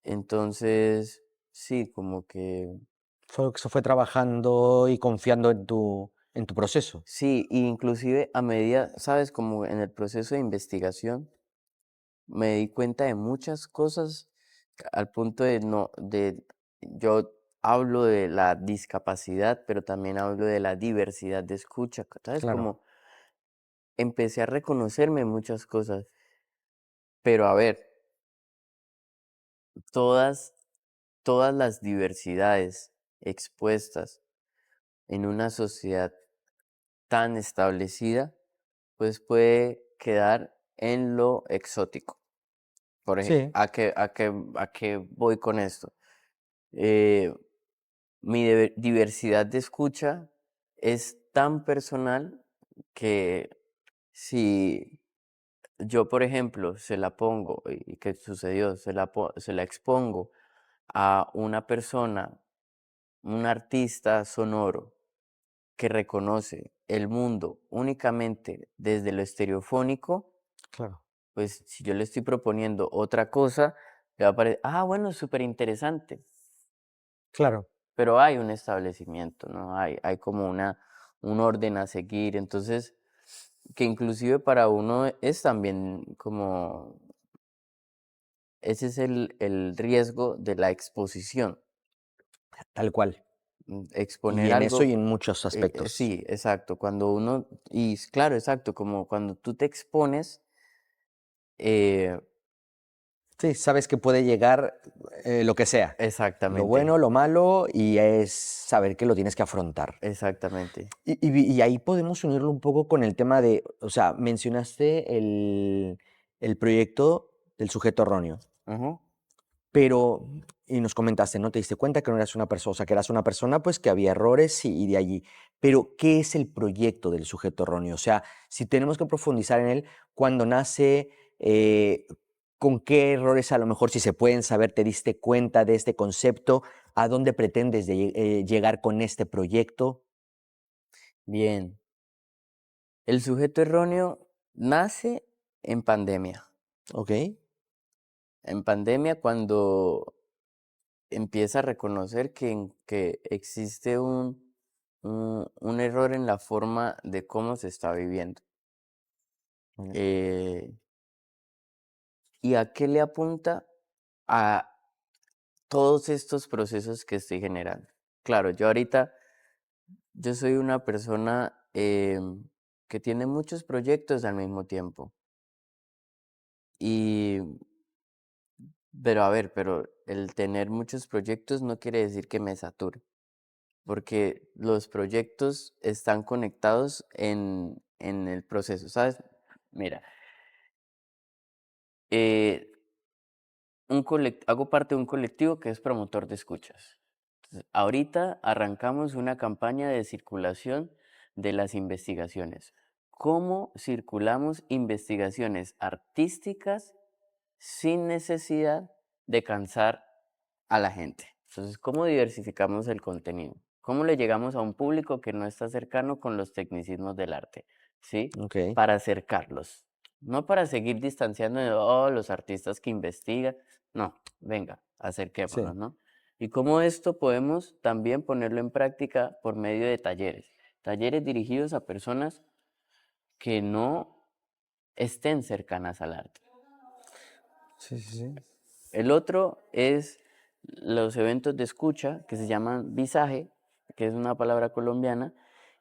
Entonces, sí, como que Se fue trabajando y confiando en tu proceso. sí, y inclusive a medida, sabes, como en el proceso de investigación, me di cuenta de muchas cosas al punto de no, yo hablo de la discapacidad, pero también hablo de la diversidad de escucha, ¿sabes? Claro. Como empecé a reconocerme muchas cosas, pero a ver, todas, todas las diversidades expuestas en una sociedad tan establecida, pues puede quedar en lo exótico. Por ejemplo, Sí, ¿a qué voy con esto? Eh, mi diversidad de escucha es tan personal que si yo, por ejemplo, se la pongo, ¿y qué sucedió? Se la expongo a una persona, un artista sonoro que reconoce el mundo únicamente desde lo estereofónico, claro. pues si yo le estoy proponiendo otra cosa, le va a parecer, bueno, súper interesante, Claro. pero hay un establecimiento, ¿no? Hay como un orden a seguir, entonces, que inclusive para uno es también como, ese es el riesgo de la exposición, Tal cual. Y exponer en eso algo, y en muchos aspectos. sí, exacto, cuando uno, claro, exacto, como cuando tú te expones, eh, Sí, sabes que puede llegar lo que sea. Lo exactamente, bueno, lo malo, y es saber que lo tienes que afrontar. exactamente. Y ahí podemos unirlo un poco con el tema de, o sea, mencionaste el proyecto del sujeto erróneo, Ujú. pero, y nos comentaste, ¿no? Te diste cuenta que no eras una persona, o sea, que eras una persona, pues que había errores y de allí. Pero, ¿qué es el proyecto del sujeto erróneo? O sea, si tenemos que profundizar en él, ¿cuándo nace? ¿Con qué errores a lo mejor, si se pueden saber, te diste cuenta de este concepto? ¿A dónde pretendes llegar con este proyecto? Bien. El sujeto erróneo nace en pandemia. ¿Ok? En pandemia cuando empieza a reconocer que existe un error en la forma de cómo se está viviendo. Ok. Eh, ¿Y a qué le apunta? A todos estos procesos que estoy generando. Claro, yo soy una persona que tiene muchos proyectos al mismo tiempo. Y pero el tener muchos proyectos no quiere decir que me sature, porque los proyectos están conectados en el proceso, ¿sabes? Mira, eh, hago parte de un colectivo que es promotor de escuchas. Entonces, ahorita arrancamos una campaña de circulación de las investigaciones. ¿Cómo circulamos investigaciones artísticas sin necesidad de cansar a la gente? Entonces, ¿cómo diversificamos el contenido? ¿Cómo le llegamos a un público que no está cercano con los tecnicismos del arte? ¿Sí? Ok, Para acercarlos. No para seguir distanciando de oh, los artistas que investigan. No, venga, sí, acerquémonos, ¿no? Y cómo esto podemos también ponerlo en práctica por medio de talleres. Talleres dirigidos a personas que no estén cercanas al arte. sí, sí, sí. El otro es los eventos de escucha que se llaman visaje, que es una palabra colombiana,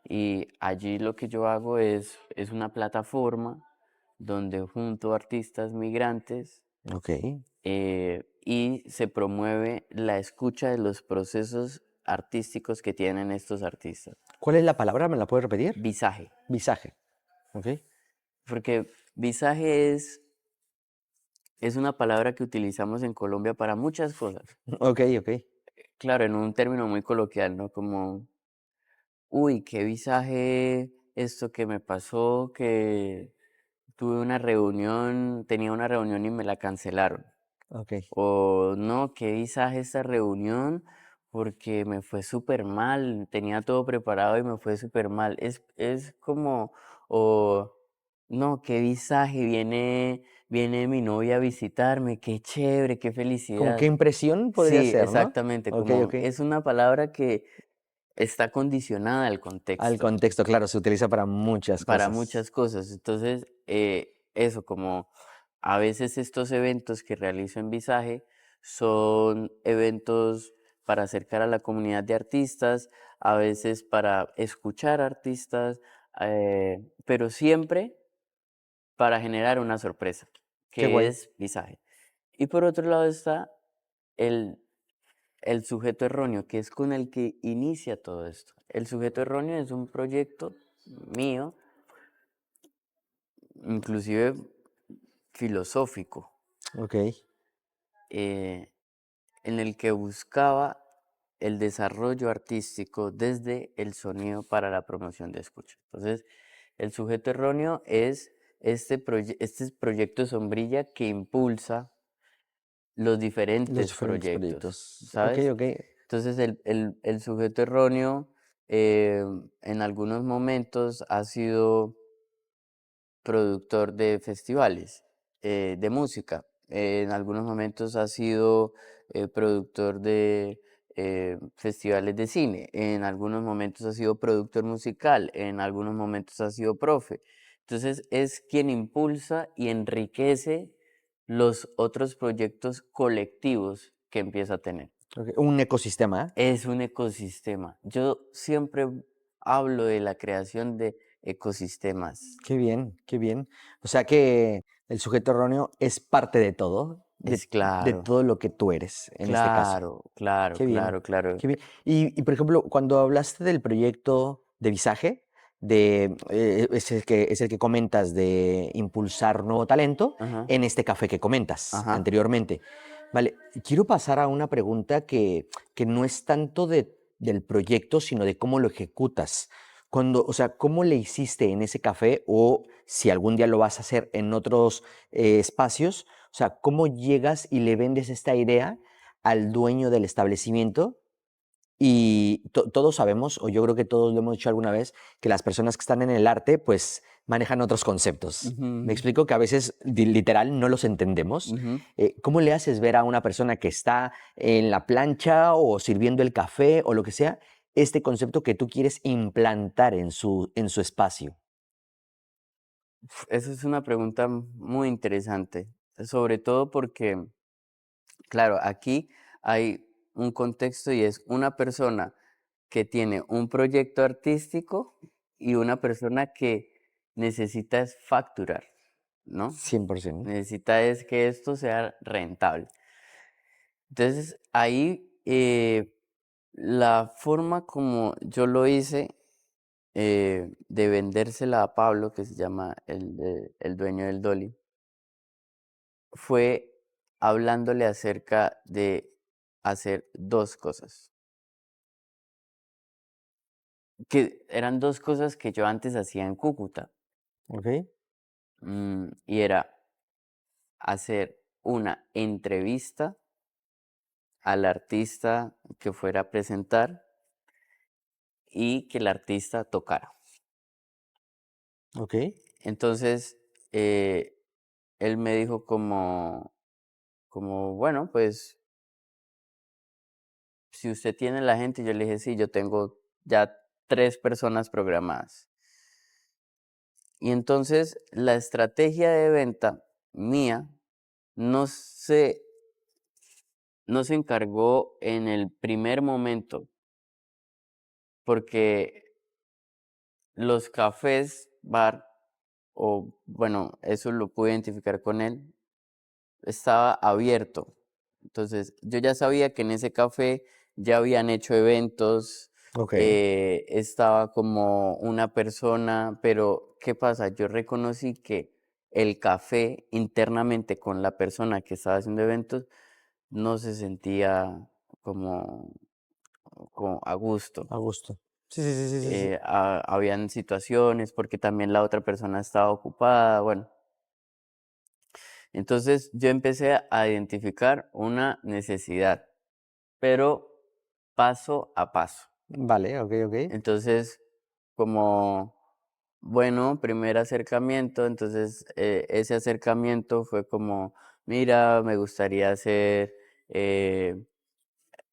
y allí lo que yo hago es una plataforma donde junto a artistas migrantes Ok. y se promueve la escucha de los procesos artísticos que tienen estos artistas. ¿Cuál es la palabra? ¿Me la puedes repetir? Visaje, Visaje. Ok. porque visaje es una palabra que utilizamos en Colombia para muchas cosas. Ok, ok. Claro, en un término muy coloquial, ¿no? Como, uy, qué visaje esto que me pasó, que tuve una reunión, tenía una reunión y me la cancelaron. Ok. O no, qué visaje esta reunión porque me fue súper mal, tenía todo preparado y me fue súper mal. Es como, o no, qué visaje, viene mi novia a visitarme, qué chévere, qué ¿Como qué felicidad. impresión podría Sí, ser, no? exactamente, Ok, como ok. es una palabra que está condicionada al Al contexto contexto, claro, se utiliza para muchas para cosas. muchas cosas. Entonces, eso, como a veces estos eventos que realizo en Visaje son eventos para acercar a la comunidad de artistas, a veces para escuchar artistas, pero siempre para generar una sorpresa, Qué que guay. es Visaje. Y por otro lado está el el sujeto erróneo, que es con el que inicia todo esto. El sujeto erróneo es un proyecto mío, inclusive filosófico, Ok. eh, en el que buscaba el desarrollo artístico desde el sonido para la promoción de escucha. Entonces, el sujeto erróneo es este proyecto sombrilla que impulsa los Los diferentes diferentes proyectos, proyectos. Ok, ¿sabes? ok. Entonces el sujeto erróneo eh, en algunos momentos ha sido productor de festivales de música, en algunos momentos ha sido productor de festivales de cine, en algunos momentos ha sido productor musical, en algunos momentos ha sido profe. Entonces es quien impulsa y enriquece los otros proyectos colectivos que empieza a tener. Ok. Un ecosistema. Es un ecosistema. Yo siempre hablo de la creación de ecosistemas. Qué bien, qué bien. O sea que el sujeto erróneo es parte de todo, Es de claro, todo lo que tú eres, en este caso. claro, claro, Qué bien, claro, claro. qué bien. Por ejemplo, cuando hablaste del proyecto de Visaje, es el que comentas de impulsar nuevo talento Ajá, en este café que comentas ajá. anteriormente. Vale, quiero pasar a una pregunta que no es tanto del proyecto, sino de cómo lo ejecutas. O sea, ¿cómo le hiciste en ese café o si algún día lo vas a hacer en otros espacios? O sea, ¿cómo llegas y le vendes esta idea al dueño del establecimiento? Y todos sabemos, o yo creo que todos lo hemos dicho alguna vez, que las personas que están en el arte, pues manejan otros conceptos. Me Ujú, explico que a veces literal no los entendemos. ujú. ¿Cómo le haces ver a una persona que está en la plancha o sirviendo el café o lo que sea, este concepto que tú quieres implantar en su espacio? Esa es una pregunta muy interesante, sobre todo porque, claro, aquí hay un contexto y es una persona que tiene un proyecto artístico y una persona que necesita es facturar, ¿no? 100%. Necesita es que esto sea rentable. Entonces, ahí la forma como yo lo hice de vendérsela a Pablo, que se llama el dueño del Dolly, fue hablándole acerca de hacer dos cosas, que eran dos cosas que yo antes hacía en Cúcuta, ¿Ok? y era hacer una entrevista al artista que fuera a presentar y que el artista tocara. Ok. Entonces, eh, él me dijo como, bueno, pues si usted tiene la gente, yo le dije, sí, yo tengo ya 3 personas programadas. Y entonces la estrategia de venta mía no se, no se encargó en el primer momento, porque los cafés, bar, o bueno, eso lo pude identificar con él, estaba abierto. Entonces, yo ya sabía que en ese café ya habían hecho eventos, Ok. estaba como una persona, pero ¿qué pasa? Yo reconocí que el café internamente con la persona que estaba haciendo eventos no se sentía como, como a gusto. A gusto. Sí, sí, sí, sí, sí, sí. Habían situaciones porque también la otra persona estaba ocupada, bueno. Entonces yo empecé a identificar una necesidad, pero paso a paso. Vale, ok, ok. Entonces, como, bueno, primer acercamiento, entonces ese acercamiento fue como, mira, me gustaría hacer eh,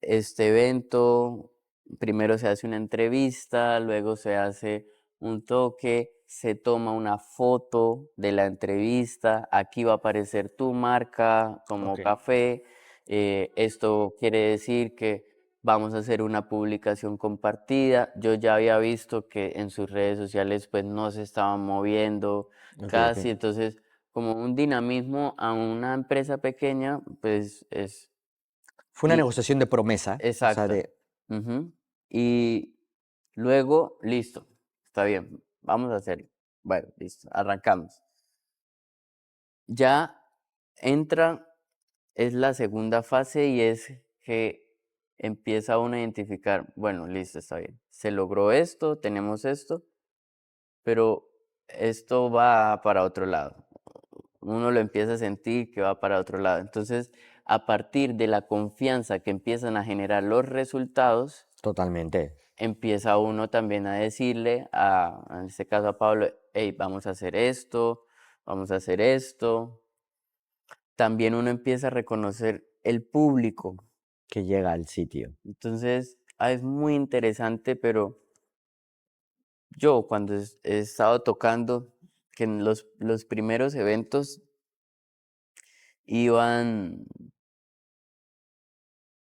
este evento, primero se hace una entrevista, luego se hace un toque, se toma una foto de la entrevista, aquí va a aparecer tu marca como Ok. café, esto quiere decir que vamos a hacer una publicación compartida. Yo ya había visto que en sus redes sociales pues no se estaban moviendo Ok, ok. casi, entonces como un dinamismo a una empresa pequeña pues es... Fue una Y, negociación de promesa, o sea, exacto. de, Ujú. Y luego, listo, está bien, vamos a hacerlo. Bueno, listo, arrancamos. Ya entra, es la segunda fase y es que empieza uno a identificar, bueno, listo, está bien. Se logró esto, tenemos esto, pero esto va para otro lado. Uno lo empieza a sentir que va para otro lado. Entonces, a partir de la confianza que empiezan a generar los resultados, totalmente. empieza uno también a decirle, en este caso a Pablo, hey, vamos a hacer esto, vamos a hacer esto. También uno empieza a reconocer el público. Que llega al sitio. Entonces, es muy interesante, pero yo cuando he estado tocando, que en los primeros eventos iban,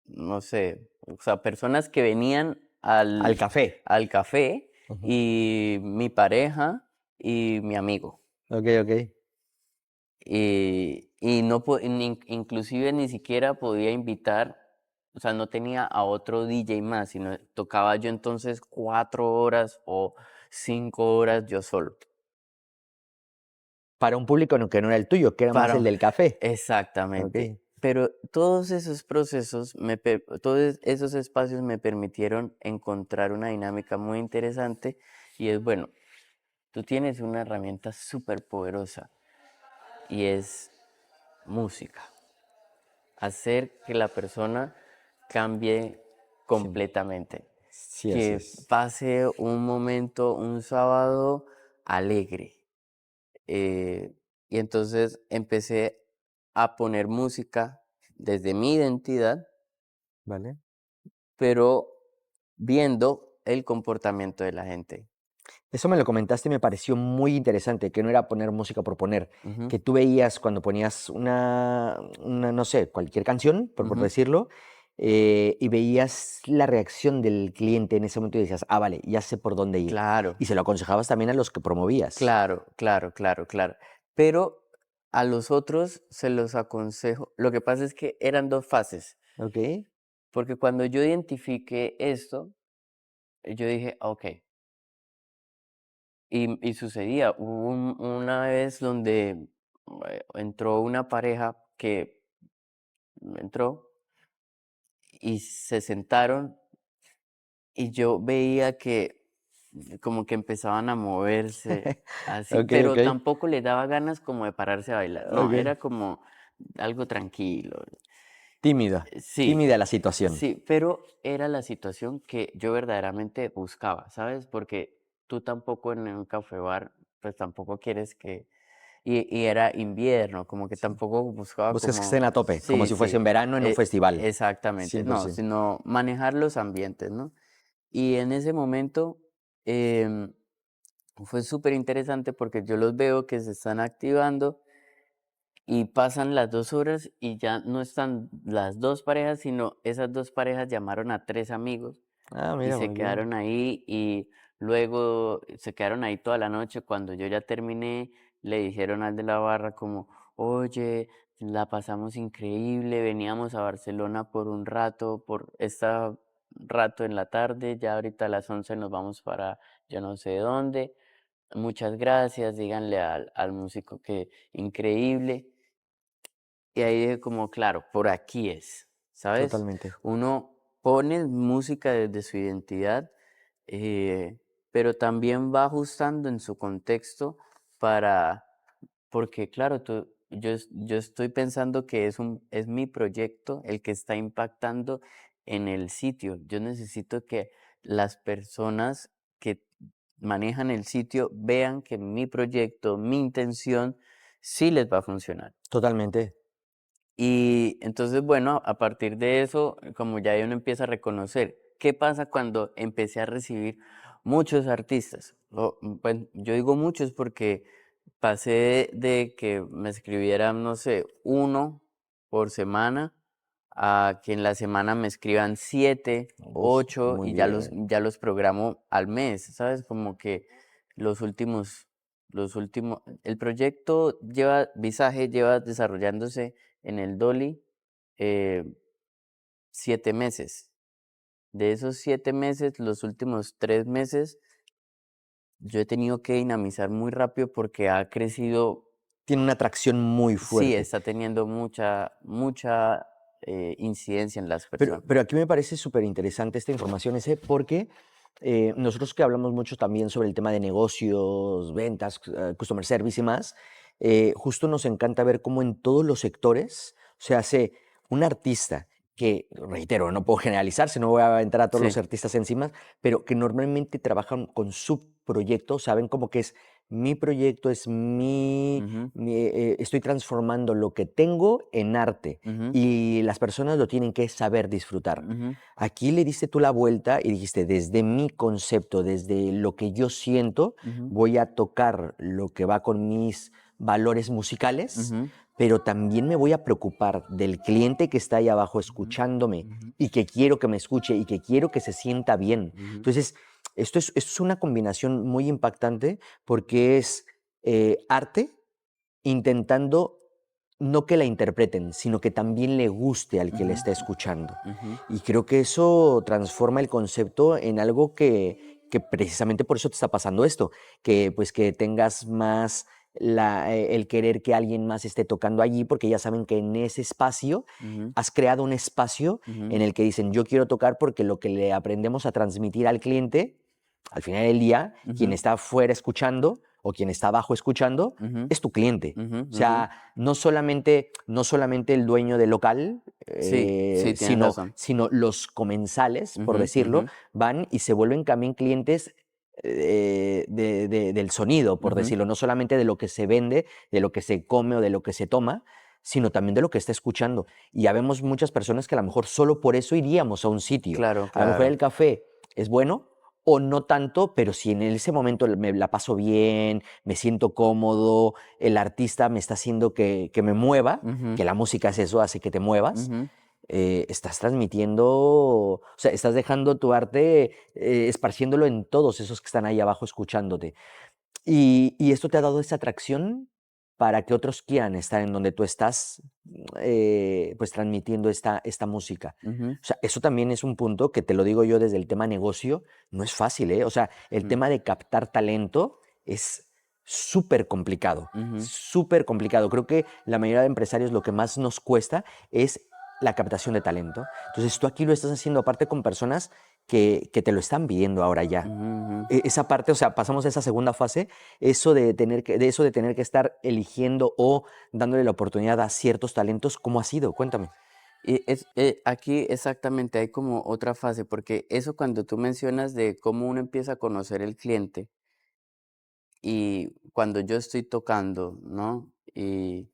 no sé, o sea, personas que venían Al café. al café Ujú. y mi pareja y mi amigo. Ok, ok. Y no, inclusive ni siquiera podía invitar, o sea, no tenía a otro DJ más, sino tocaba yo entonces 4 horas o 5 horas yo solo. Para un público que no era el tuyo, que era más el Para, del café. Ok. exactamente. Pero todos esos procesos, todos esos espacios me permitieron encontrar una dinámica muy interesante y es, bueno, tú tienes una herramienta súper poderosa y es música. Hacer que la persona cambie Sí, completamente. sí, así Que es. pase un momento, un sábado alegre. Eh, y entonces empecé a poner música desde mi identidad, ¿Vale? pero viendo el comportamiento de la gente. Eso me lo comentaste y me pareció muy interesante, que no era poner música por poner, Ujú, que tú veías cuando ponías no sé, cualquier canción, por ujú. decirlo, y veías la reacción del cliente en ese momento y decías, ah, vale, ya sé por dónde ir. Claro, Y se lo aconsejabas también a los que promovías. claro, claro, claro, claro. Pero a los otros se los aconsejo. Lo que pasa es que eran 2 fases. ¿Ok? Porque cuando yo identifiqué esto, yo dije, ok. Y sucedía, hubo una vez donde entró una pareja que entró y se sentaron y yo veía que como que empezaban a moverse así, Ok, ok, pero tampoco les daba ganas como de pararse a bailar, no, ok. era como algo tranquilo. Tímida, Sí, tímida la situación. sí, pero era la situación que yo verdaderamente buscaba, ¿sabes? Porque tú tampoco en un café bar, pues tampoco quieres que... Y era invierno, como que Sí. tampoco buscaba Buscas que como... estén a tope, como Sí, si fuese sí, en verano en un festival. exactamente, no, 100%. sino manejar los ambientes, ¿no? Y en ese momento em, fue súper interesante porque yo los veo que se están activando y pasan las 2 horas y ya no están las dos parejas, sino esas dos parejas llamaron a tres amigos Ah, y mira, se muy bien. quedaron ahí y luego se quedaron ahí toda la noche. Cuando yo ya terminé, le dijeron al de la barra como, oye, la pasamos increíble, veníamos a Barcelona por un rato, por esta rato en la tarde, ya ahorita a las 11 nos vamos para yo no sé dónde. Muchas gracias, díganle al músico que increíble. Y ahí dije como, claro, por aquí es, ¿sabes? Totalmente. Uno pone música desde su identidad, eh, pero también va ajustando en su contexto para, porque claro, yo estoy pensando que es mi proyecto el que está impactando en el sitio. Yo necesito que las personas que manejan el sitio vean que mi proyecto, mi intención, sí les va a funcionar. Totalmente. Y entonces, bueno, a partir de eso, como ya uno empieza a reconocer, ¿qué pasa cuando empecé a recibir muchos artistas? Pues, yo digo muchos porque pasé de que me escribieran, no sé, uno por semana, a que en la semana me escriban 7, Uf, 8 muy y bien. ya los programo al mes, ¿sabes? Como que los últimos, el proyecto lleva, Visaje lleva desarrollándose en el Dolly eh, 7 meses. De esos 7 meses, los últimos 3 meses, yo he tenido que dinamizar muy rápido porque ha crecido, Tiene una atracción muy sí, fuerte. está teniendo mucha incidencia en las Pero, personas. pero aquí me parece súper interesante esta información, ese, porque nosotros que hablamos mucho también sobre el tema de negocios, ventas, customer service y más, justo nos encanta ver cómo en todos los sectores se hace un artista que, reitero, no puedo generalizarse, no voy a entrar a todos los Sí. artistas encima, pero que normalmente trabajan con subproyectos, saben como que es mi proyecto, es Ujú, estoy transformando lo que tengo en arte ujú, y las personas lo tienen que saber disfrutar. ujú, Aquí le diste tú la vuelta y dijiste, desde mi concepto, desde lo que yo siento, ujú, voy a tocar lo que va con mis valores musicales, ujú, pero también me voy a preocupar del cliente que está ahí abajo ujú, escuchándome ujú, y que quiero que me escuche y que quiero que se sienta bien. ujú, Entonces, esto es una combinación muy impactante porque es arte intentando no que la interpreten, sino que también le guste al que la ujú, está escuchando. ujú, Y creo que eso transforma el concepto en algo que precisamente por eso te está pasando esto, que pues que tengas más el querer que alguien más esté tocando allí, porque ya saben que en ese espacio ujú, has creado un espacio ujú, en el que dicen, yo quiero tocar porque lo que le aprendemos a transmitir al cliente, al final del día, quien ujú, está afuera escuchando o quien está abajo escuchando, ujú, es tu cliente. ujú, O ujú. sea, no solamente el dueño del local, Sí, sí, tienes razón. sino los comensales, por Ujú, decirlo, ujú, van y se vuelven también clientes del sonido, por ujú. decirlo, no solamente de lo que se vende, de lo que se come o de lo que se toma, sino también de lo que está escuchando. Y ya vemos muchas personas que a lo mejor solo por eso iríamos a un sitio. Claro, A lo mejor claro. el café es bueno o no tanto, pero si en ese momento me la paso bien, me siento cómodo, el artista me está haciendo que me mueva, Ujú, que la música es eso, hace que te muevas, ujú, estás transmitiendo, o sea, estás dejando tu arte, esparciéndolo en todos esos que están ahí abajo escuchándote. Y esto te ha dado esa atracción para que otros quieran estar en donde tú estás, pues transmitiendo esta música. ujú, O sea, eso también es un punto que te lo digo yo desde el tema negocio, no es fácil, ¿eh? O sea, el mm, tema de captar talento es súper complicado, ujú, súper complicado. Creo que la mayoría de empresarios lo que más nos cuesta es la captación de talento. Entonces tú aquí lo estás haciendo aparte con personas que te lo están pidiendo ahora ya. ujú, ujú. Esa parte, o sea, pasamos a esa segunda fase, eso de tener que estar eligiendo o dándole la oportunidad a ciertos talentos, ¿cómo ha sido? Cuéntame. Y aquí exactamente hay como otra fase, porque eso cuando tú mencionas de cómo uno empieza a conocer el cliente y cuando yo estoy tocando, ¿no? Y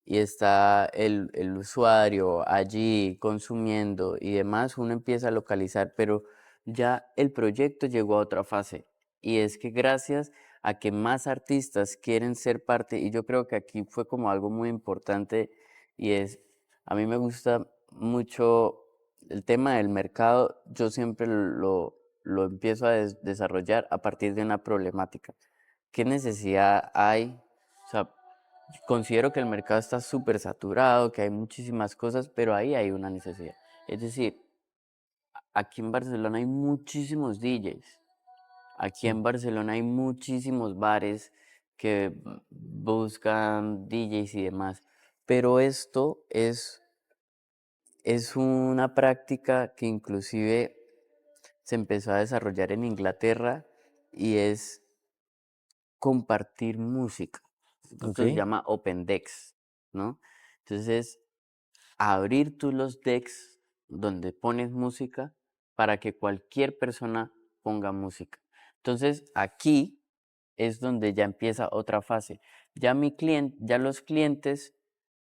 está el usuario allí consumiendo y demás, uno empieza a localizar, pero ya el proyecto llegó a otra fase. Y es que gracias a que más artistas quieren ser parte, y yo creo que aquí fue como algo muy importante, y es, a mí me gusta mucho el tema del mercado, yo siempre lo empiezo a desarrollar a partir de una problemática. ¿Qué necesidad hay? O sea, considero que el mercado está súper saturado, que hay muchísimas cosas, pero ahí hay una necesidad. Es decir, aquí en Barcelona hay muchísimos DJs, aquí Sí. en Barcelona hay muchísimos bares que buscan DJs y demás, pero esto es una práctica que inclusive se empezó a desarrollar en Inglaterra y es compartir música. Ok. Esto se llama Open Decks, ¿no? Entonces, abrir tú los decks donde pones música para que cualquier persona ponga música. Entonces, aquí es donde ya empieza otra fase. Ya los clientes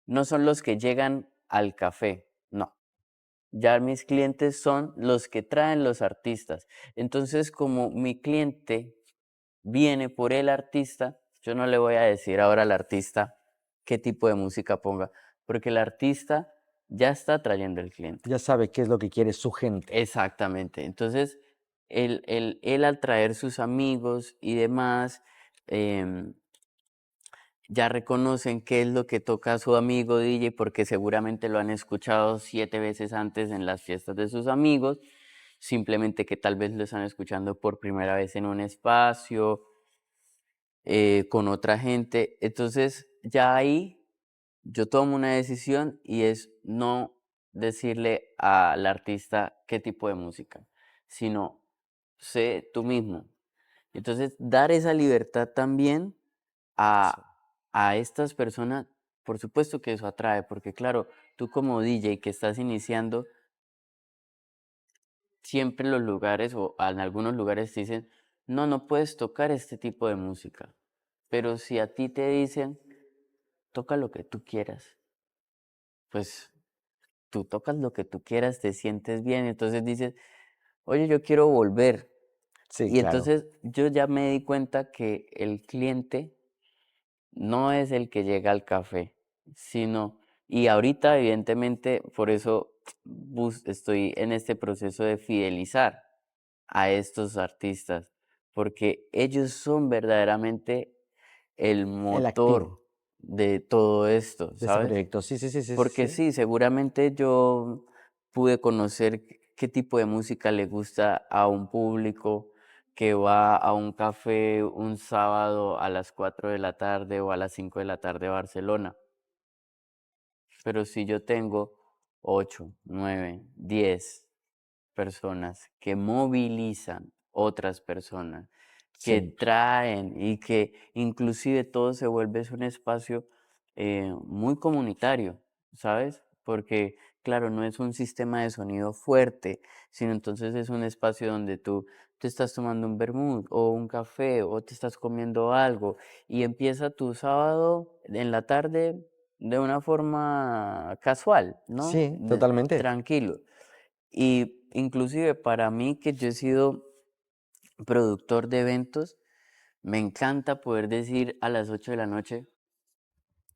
no son los que llegan al café, no. Ya mis clientes son los que traen los artistas. Entonces, como mi cliente viene por el artista, yo no le voy a decir ahora al artista qué tipo de música ponga, porque el artista ya está trayendo el cliente. Ya sabe qué es lo que quiere su gente. Exactamente. Entonces, él al traer sus amigos y demás, em, ya reconocen qué es lo que toca su amigo DJ, porque seguramente lo han escuchado 7 veces antes en las fiestas de sus amigos, simplemente que tal vez lo están escuchando por primera vez en un espacio con otra gente. Entonces, ya ahí yo tomo una decisión y es no decirle al artista qué tipo de música, sino sé tú mismo. Entonces, dar esa libertad también Sí. a, a estas personas, por supuesto que eso atrae, porque claro, tú como DJ que estás iniciando, siempre en los lugares o en algunos lugares te dicen, no, no puedes tocar este tipo de música. Pero si a ti te dicen, toca lo que tú quieras, pues tú tocas lo que tú quieras, te sientes bien, entonces dices, oye, yo quiero volver. Sí, Y claro. entonces yo ya me di cuenta que el cliente no es el que llega al café, sino, y ahorita evidentemente por eso estoy en este proceso de fidelizar a estos artistas, porque ellos son verdaderamente el El motor activo de todo esto, de este ¿sabes? proyecto. Sí, sí, sí, sí, Porque sí. sí, seguramente yo pude conocer qué tipo de música le gusta a un público que va a un café un sábado a las 4 de la tarde o a las 5 de la tarde a Barcelona. Pero si yo tengo 8, 9, 10 personas que movilizan otras personas, que Sí. traen y que inclusive todo se vuelve es un espacio muy comunitario, ¿sabes? Porque, claro, no es un sistema de sonido fuerte, sino entonces es un espacio donde tú te estás tomando un vermut o un café o te estás comiendo algo y empieza tu sábado en la tarde de una forma casual, ¿no? Sí, totalmente. Tranquilo. Y inclusive para mí, que yo he sido productor de eventos, me encanta poder decir a las 8 de la noche,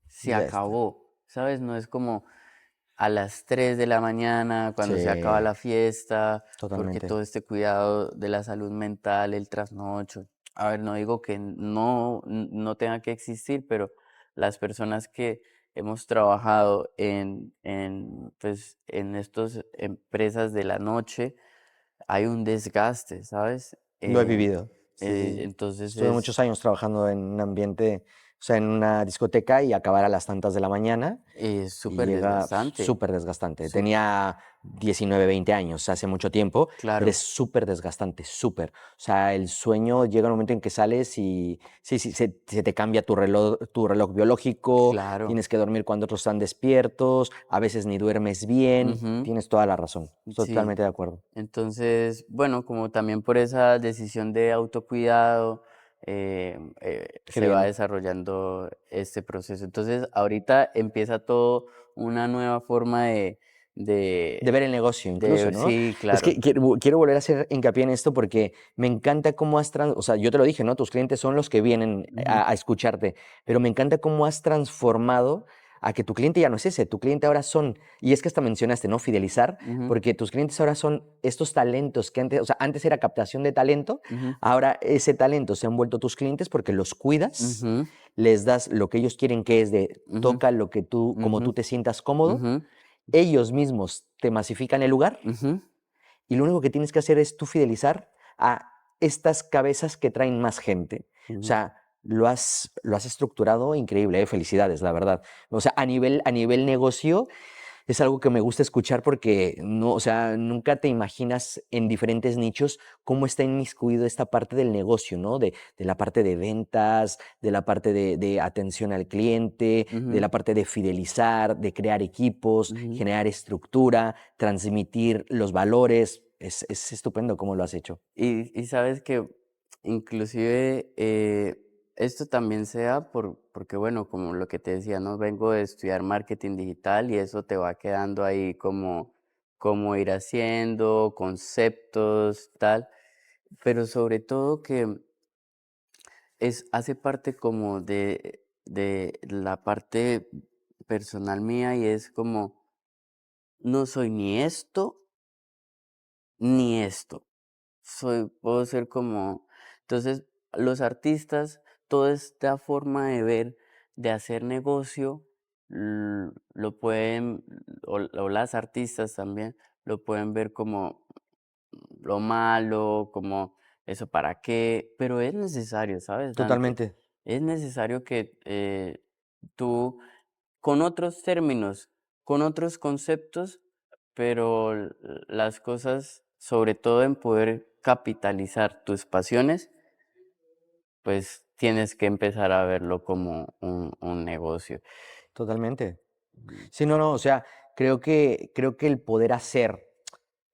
se Ya está. acabó, ¿sabes? No es como a las 3 de la mañana Sí, cuando se acaba la fiesta, porque totalmente. todo este cuidado de la salud mental, el trasnocho. A ver, no digo que no tenga que existir, pero las personas que hemos trabajado pues, en estas empresas de la noche, hay un desgaste, ¿sabes? Lo he vivido. Sí, sí, sí. Entonces Estuve muchos años trabajando en un ambiente o sea, en una discoteca y acabar a las tantas de la mañana Es y súper llega desgastante. súper desgastante. Su- Tenía 19, 20 años, hace mucho tiempo, pero es claro, súper desgastante, súper. O sea, el sueño llega un momento en que sales y sí, sí, se te cambia tu reloj biológico, claro. tienes que dormir cuando otros están despiertos, a veces ni duermes bien, Ujú, tienes toda la razón, sí. totalmente de acuerdo. Entonces, bueno, como también por esa decisión de autocuidado, Qué se va bien. desarrollando este proceso. Entonces, ahorita empieza todo una nueva forma De ver el negocio incluso, ¿no? sí, Es que claro. quiero volver a hacer hincapié en esto porque me encanta cómo o sea, yo te lo dije, ¿no? Tus clientes son los que vienen Ujú, a escucharte, pero me encanta cómo has transformado a que tu cliente ya no es ese, tu cliente ahora son, y es que hasta mencionaste, ¿no? Fidelizar, ujú, porque tus clientes ahora son estos talentos que antes, o sea, antes era captación de talento, ujú, ahora ese talento se han vuelto tus clientes porque los cuidas, ujú, les das lo que ellos quieren que es de ujú, toca lo que tú, como ujú, tú te sientas cómodo, ujú, ellos mismos te masifican el lugar ujú, y lo único que tienes que hacer es tú fidelizar a estas cabezas que traen más gente. O ujú. sea, lo has estructurado increíble, ¿eh? Felicidades, la verdad. O sea, a nivel negocio, es algo que me gusta escuchar porque no, o sea, nunca te imaginas en diferentes nichos cómo está inmiscuido esta parte del negocio, ¿no? De la parte de ventas, de la parte de atención al cliente, de Ujú, la parte de fidelizar, de crear equipos, ujú. generar estructura, transmitir los valores. Es estupendo cómo lo has hecho. Y sabes que inclusive esto también se da porque, bueno, como lo que te decía, ¿no? Vengo de estudiar marketing digital y eso te va quedando ahí como cómo ir haciendo, conceptos, tal, pero sobre todo que hace parte como de la parte personal mía y es como, no soy ni esto ni esto. Puedo ser como, entonces, los artistas, toda esta forma de ver, de hacer negocio, lo pueden, o las artistas también, lo pueden ver como lo malo, como eso para qué, pero es necesario, ¿sabes, Dante? Totalmente, Es necesario que tú, con otros términos, con otros conceptos, pero las cosas, sobre todo en poder capitalizar tus pasiones, pues tienes que empezar a verlo como un negocio. totalmente. Ujú, Sí, no, no, o sea, creo que el poder hacer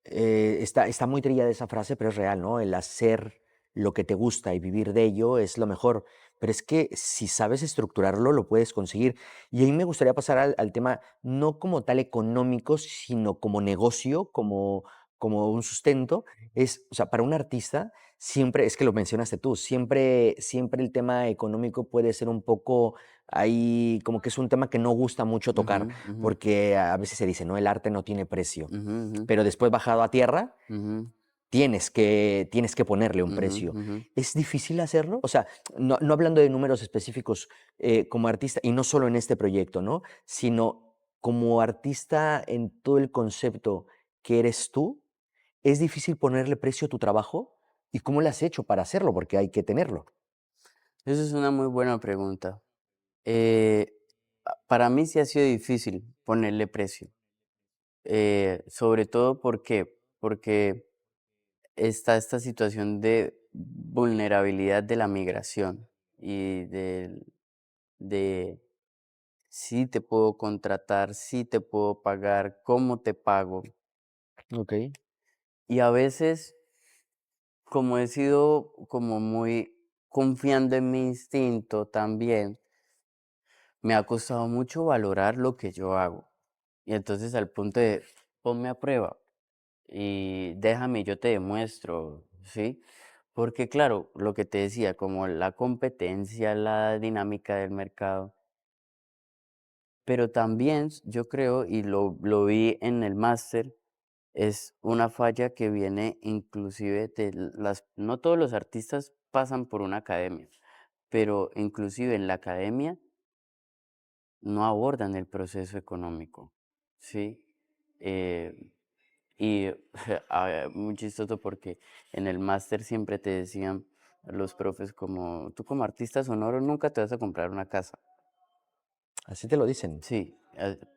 está muy trillada esa frase, pero es real, ¿no? El hacer lo que te gusta y vivir de ello es lo mejor. Pero es que si sabes estructurarlo, lo puedes conseguir. Y ahí me gustaría pasar al tema, no como tal económico, sino como negocio, como un sustento. O sea, para un artista, siempre, es que lo mencionaste tú, siempre el tema económico puede ser un poco ahí, como que es un tema que no gusta mucho ujú, tocar, ujú, porque a veces se dice, no, el arte no tiene precio, ujú, pero después bajado a tierra, ujú, tienes que ponerle un ujú, precio. ujú. ¿Es difícil hacerlo? O sea, no hablando de números específicos como artista, y no solo en este proyecto, ¿no? Sino como artista en todo el concepto que eres tú, ¿es difícil ponerle precio a tu trabajo? ¿Y cómo lo has hecho para hacerlo? Porque hay que tenerlo. Eso es una muy buena pregunta. Eh, para mí sí ha sido difícil ponerle precio, sobre todo porque está esta situación de vulnerabilidad de la migración y de si te puedo contratar, si te puedo pagar, cómo te pago. Ok, Y a veces, como he sido como muy confiando en mi instinto también, me ha costado mucho valorar lo que yo hago. Y entonces al punto de ponme a prueba y déjame, yo te demuestro, ¿sí? Porque claro, lo que te decía, como la competencia, la dinámica del mercado, pero también yo creo, y lo vi en el máster, es una falla que viene inclusive de no todos los artistas pasan por una academia, pero inclusive en la academia no abordan el proceso económico, ¿sí? Eh, y muy chistoso porque en el máster siempre te decían, los profes como, tú como artista sonoro nunca te vas a comprar una casa. Así te lo dicen. Sí,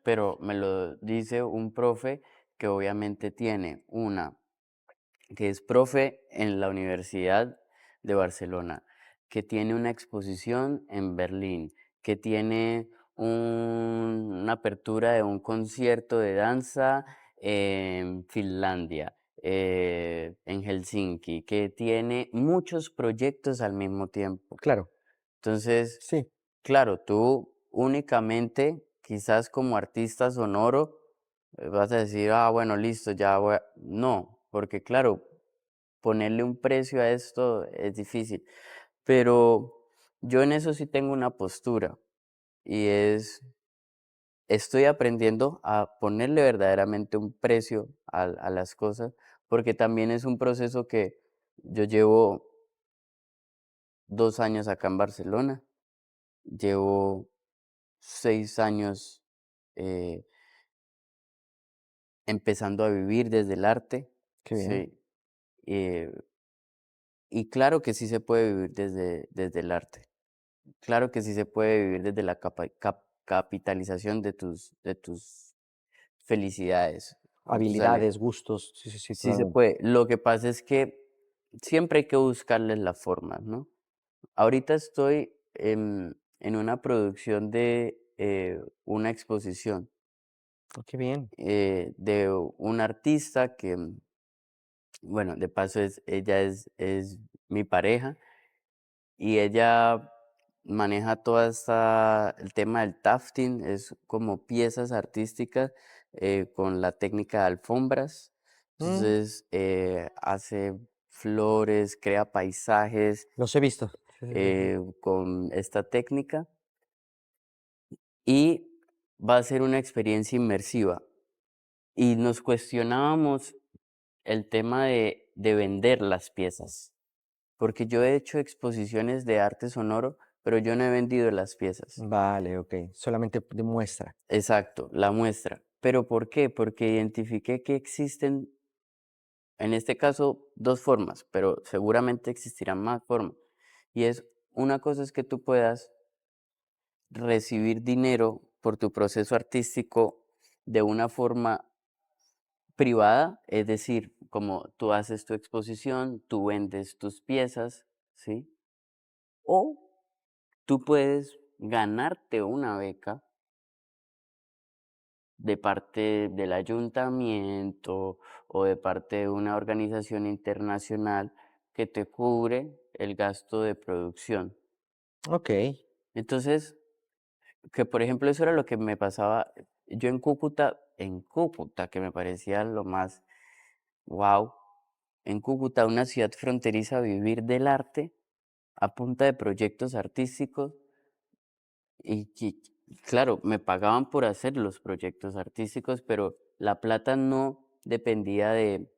pero me lo dice un profe que obviamente tiene una, que es profe en la Universidad de Barcelona, que tiene una exposición en Berlín, que tiene una apertura de un concierto de danza en Finlandia, en Helsinki, que tiene muchos proyectos al mismo tiempo. Claro, Entonces, sí. claro, tú únicamente, quizás como artista sonoro, vas a decir, ah, bueno, listo, ya voy No, porque claro, ponerle un precio a esto es difícil, pero yo en eso sí tengo una postura y es, estoy aprendiendo a ponerle verdaderamente un precio a las cosas, porque también es un proceso que yo llevo 2 años acá en Barcelona, llevo 6 años eh, empezando a vivir desde el arte, Qué bien. sí, eh, y claro que sí se puede vivir desde el arte. Claro que sí se puede vivir desde la capitalización de tus felicidades, de tus Habilidades, gustos, sí, sí, sí, Sí se totalmente. puede. Lo que pasa es que siempre hay que buscarles la forma, ¿no? Ahorita estoy en una producción de una exposición Oh, qué bien, de un artista que, bueno, de paso ella es mi pareja y ella maneja el tema del tafting, es como piezas artísticas con la técnica de alfombras. mm, Entonces hace flores, crea paisajes los he visto. Sí, sí, sí, sí. con esta técnica y va a ser una experiencia inmersiva. Y nos cuestionábamos el tema de vender las piezas, porque yo he hecho exposiciones de arte sonoro, pero yo no he vendido las piezas. Vale, okey, solamente demuestra. Exacto, la muestra. ¿Pero por qué? Porque identifiqué que existen, en este caso, dos formas, pero seguramente existirán más formas. Y es, una cosa es que tú puedas recibir dinero por tu proceso artístico de una forma privada, es decir, como tú haces tu exposición, tú vendes tus piezas, ¿sí? O tú puedes ganarte una beca de parte del ayuntamiento o de parte de una organización internacional que te cubre el gasto de producción. Okey, Entonces, que por ejemplo eso era lo que me pasaba yo en Cúcuta, que me parecía lo más wow, en Cúcuta, una ciudad fronteriza, vivir del arte a punta de proyectos artísticos y claro, me pagaban por hacer los proyectos artísticos, pero la plata no dependía de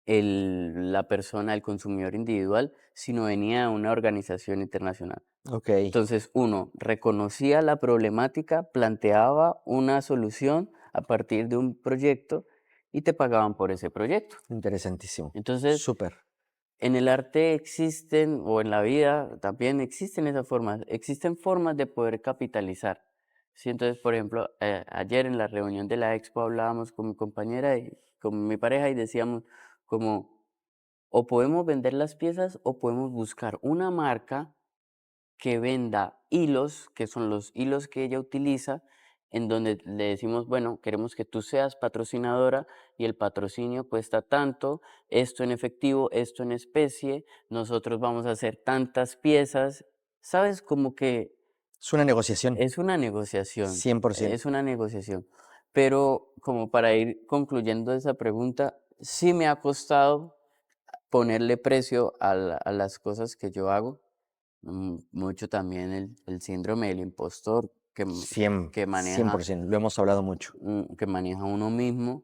la persona, el consumidor individual, sino venía de una organización internacional. okey, Entonces, uno reconocía la problemática, planteaba una solución a partir de un proyecto y te pagaban por ese proyecto. interesantísimo. Entonces, Súper. en el arte existen, o en la vida también existen esas formas, existen formas de poder capitalizar. Sí, entonces, por ejemplo, ayer en la reunión de la expo hablábamos con mi compañera y con mi pareja y decíamos como, o podemos vender las piezas o podemos buscar una marca que venda hilos, que son los hilos que ella utiliza, en donde le decimos, bueno, queremos que tú seas patrocinadora y el patrocinio cuesta tanto, esto en efectivo, esto en especie, nosotros vamos a hacer tantas piezas, ¿sabes? Como que Es una negociación, es una negociación, 100%. es una negociación. Pero como para ir concluyendo esa pregunta, sí me ha costado ponerle precio a las cosas que yo hago. Mucho también el síndrome del impostor que maneja, 100%, lo hemos hablado mucho. que maneja uno mismo,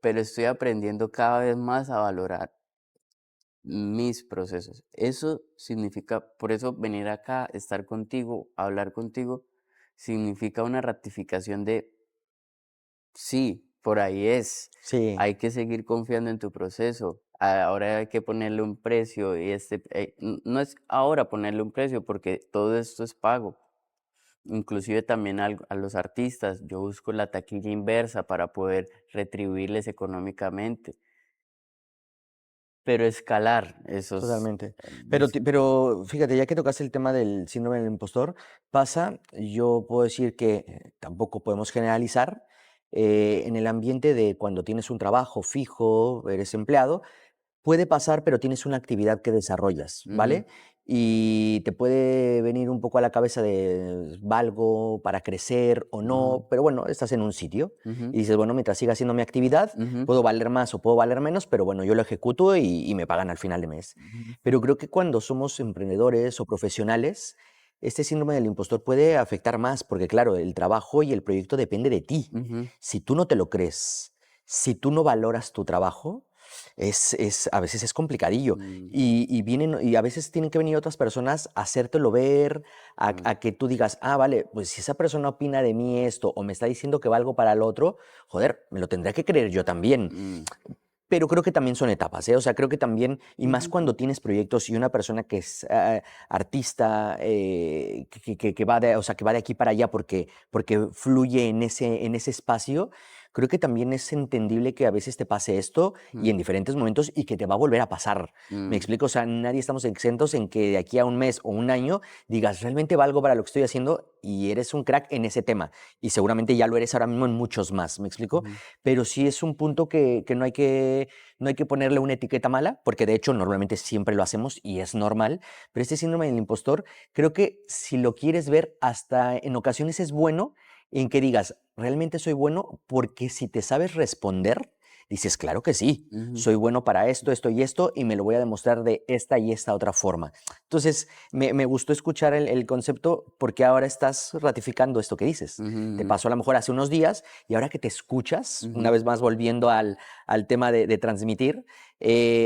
pero estoy aprendiendo cada vez más a valorar mis procesos. Eso significa, por eso venir acá, estar contigo, hablar contigo, significa una ratificación de, sí, por ahí es, Sí, hay que seguir confiando en tu proceso, ahora hay que ponerle un precio y no es ahora ponerle un precio porque todo esto es pago. Inclusive también a los artistas, yo busco la taquilla inversa para poder retribuirles económicamente, pero escalar esos, Totalmente. Pero, dis- pero fíjate, ya que tocaste el tema del síndrome del impostor, pasa, yo puedo decir que tampoco podemos generalizar, en el ambiente de cuando tienes un trabajo fijo, eres empleado, puede pasar, pero tienes una actividad que desarrollas, Ujú, ¿vale? Y te puede venir un poco a la cabeza de, ¿valgo para crecer o ujú, no? Pero bueno, estás en un sitio ujú, y dices, bueno, mientras siga haciendo mi actividad, ujú, puedo valer más o puedo valer menos, pero bueno, yo lo ejecuto y me pagan al final de mes. ujú, Pero creo que cuando somos emprendedores o profesionales, este síndrome del impostor puede afectar más, porque claro, el trabajo y el proyecto depende de ti. ujú, Si tú no te lo crees, si tú no valoras tu trabajo, a veces es complicadillo. mm, Y a veces tienen que venir otras personas a hacértelo ver, mm, a que tú digas, ah, vale, pues si esa persona opina de mí esto o me está diciendo que valgo para el otro, joder, me lo tendré que creer yo también. mm, Pero creo que también son etapas, ¿eh? O sea, creo que también, y más ujú, cuando tienes proyectos y una persona que es artista, que va de, o sea, que va de aquí para allá porque fluye en ese espacio, creo que también es entendible que a veces te pase esto y mm, en diferentes momentos y que te va a volver a pasar. ¿Me mm, explico? O sea, nadie estamos exentos en que de aquí a un mes o un año digas, realmente valgo para lo que estoy haciendo y eres un crack en ese tema. Y seguramente ya lo eres ahora mismo en muchos más. ¿Me explico? ujú, Pero sí es un punto que no hay que ponerle una etiqueta mala, porque de hecho normalmente siempre lo hacemos y es normal, pero este síndrome del impostor, creo que si lo quieres ver, hasta en ocasiones es bueno en que digas, realmente soy bueno, porque si te sabes responder, dices, claro que sí, ujú. soy bueno para esto, esto y esto, y me lo voy a demostrar de esta y esta otra forma. Entonces, me gustó escuchar el concepto porque ahora estás ratificando esto que dices. Te Ujú, pasó a lo mejor hace unos días y ahora que te escuchas, una ujú, vez más volviendo al tema de transmitir,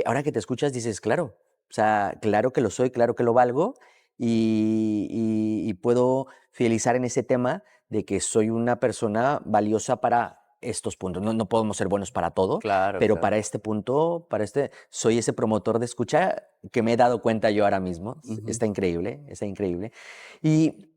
ahora que te escuchas dices, claro, o sea, claro que lo soy, claro que lo valgo y puedo fidelizar en ese tema de que soy una persona valiosa para estos puntos. No, no podemos ser buenos para todo, claro, pero claro. para este punto, soy ese promotor de escucha que me he dado cuenta yo ahora mismo. Ujú. Está increíble, está increíble. Y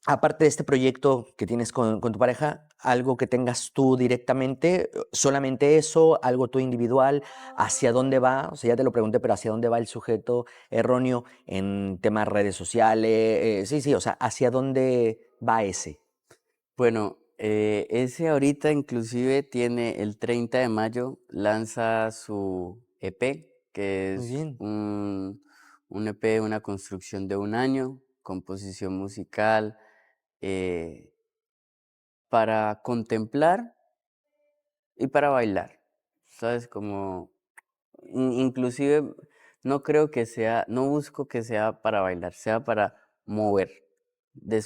aparte de este proyecto que tienes con tu pareja, algo que tengas tú directamente, solamente eso, algo tú individual, ¿hacia dónde va? O sea, ya te lo pregunté, pero ¿hacia dónde va el sujeto erróneo en temas redes sociales? Sí, sí, o sea, ¿hacia dónde va ese? Bueno, ese ahorita inclusive tiene el 30 de mayo, lanza su EP, que Muy es bien, un EP, una construcción de un año, composición musical, eh, para contemplar y para bailar, ¿sabes? Como, inclusive no creo que sea, no busco que sea para bailar, sea para mover,